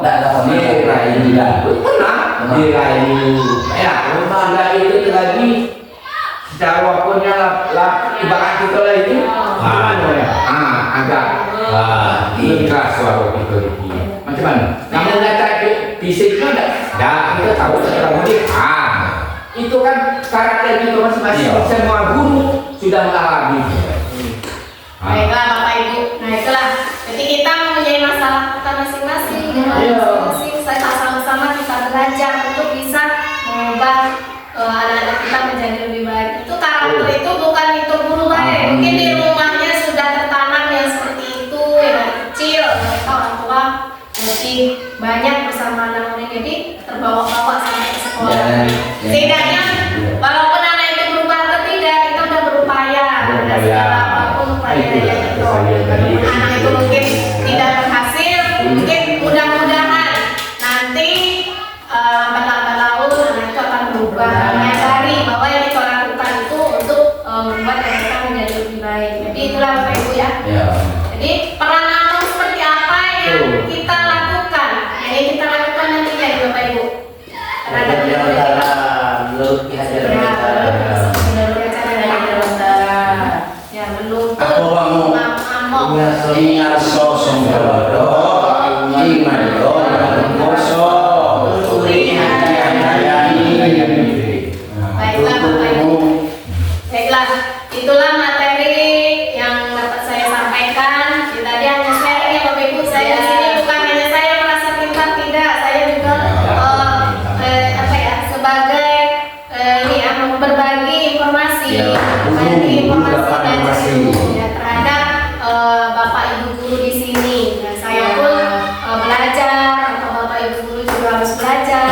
Nggak ada diraih pendidikan. pernah diraih dulu ya rumah itu lagi secara wapunnya lah ibarat kita lah itu agak lebih keras suara kita macam mana namun data fisiknya enggak kita tahu secara mudik itu kan karakter itu masing-masing semua guru sudah mengalami Baiklah Bapak Ibu, nah itulah jadi kita mempunyai masalah kita masing-masing masing-masing saya sama-sama kita belajar untuk bisa mengubah anak-anak kita menjadi lebih baik. Itu karakter itu bukan itu guru baik, mungkin di rumahnya sudah tertanam yang seperti itu yang dari kecil mereka orang tua lebih banyak bersama anak-anak jadi terbawa-bawa sampai ke sekolah. Setidaknya walaupun anak itu berubah atau tidak kita udah berupaya dan segala apapun upayanya itu. Anak itu mungkin tidak berhasil, mungkin mudah-mudahan nanti lambat-lambat laun anak itu akan berubah menyadari bahwa yang kita lakukan itu untuk membuat mereka menjadi lebih baik. Jadi itulah Bapak Ibu ya. Jadi peran anak seperti apa yang kita lakukan, yang kita lakukan nantinya ya Bapak Ibu. Terhadap menurut pihak dari ya menuntut Aku bangun. amok Ingat sosok bodoh, iman doang kosong, turi hati-hati. Baiklah Bapak Ibu. Baiklah, itulah materi yang dapat saya sampaikan. Tadi hanya sharing ya Bapak Ibu. Saya di sini bukan hanya saya merasa pintar, tidak. Saya juga sebagai ini ya berbagi informasi, berbagi informasi dan ilmu ya, terhadap Bapak Ibu guru di sini. Nah, saya pun belajar, atau Bapak Ibu guru juga harus belajar.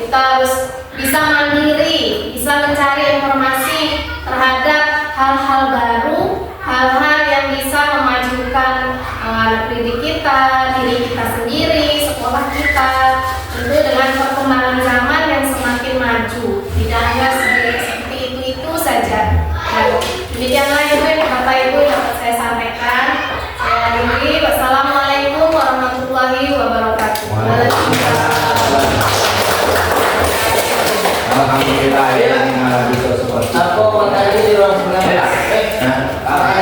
Kita harus bisa mandiri, bisa mencari informasi terhadap hal-hal baru, hal-hal yang bisa memajukan anak didik kita, diri kita sendiri, sekolah kita, tentu dengan perkembangan zaman yang semakin maju. Tidak hanya seperti itu saja. Dan demikianlah Ibu, Bapak Ibu yang dapat saya sampaikan. Saya akhiri. Wassalamualaikum warahmatullahi wabarakatuh. alhamdulillah ya malah bisa seperti Apa materi di ruang sebelah?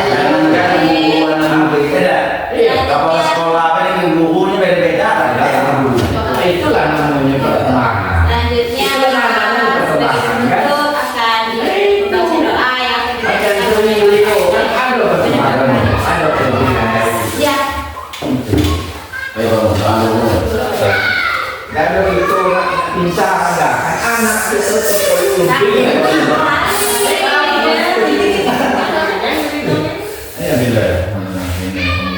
Jangan hubungan dengan berbeda. Kepala sekolah apa ini gurunya beda-beda kan? itulah namanya pertemanan Selanjutnya sebagai penutup akan dibaca doa yang akan beliau ada pertemanan ada pertemanan ya. Ayo, bangun. dan begitu bisa ada anak itu Ya bila ini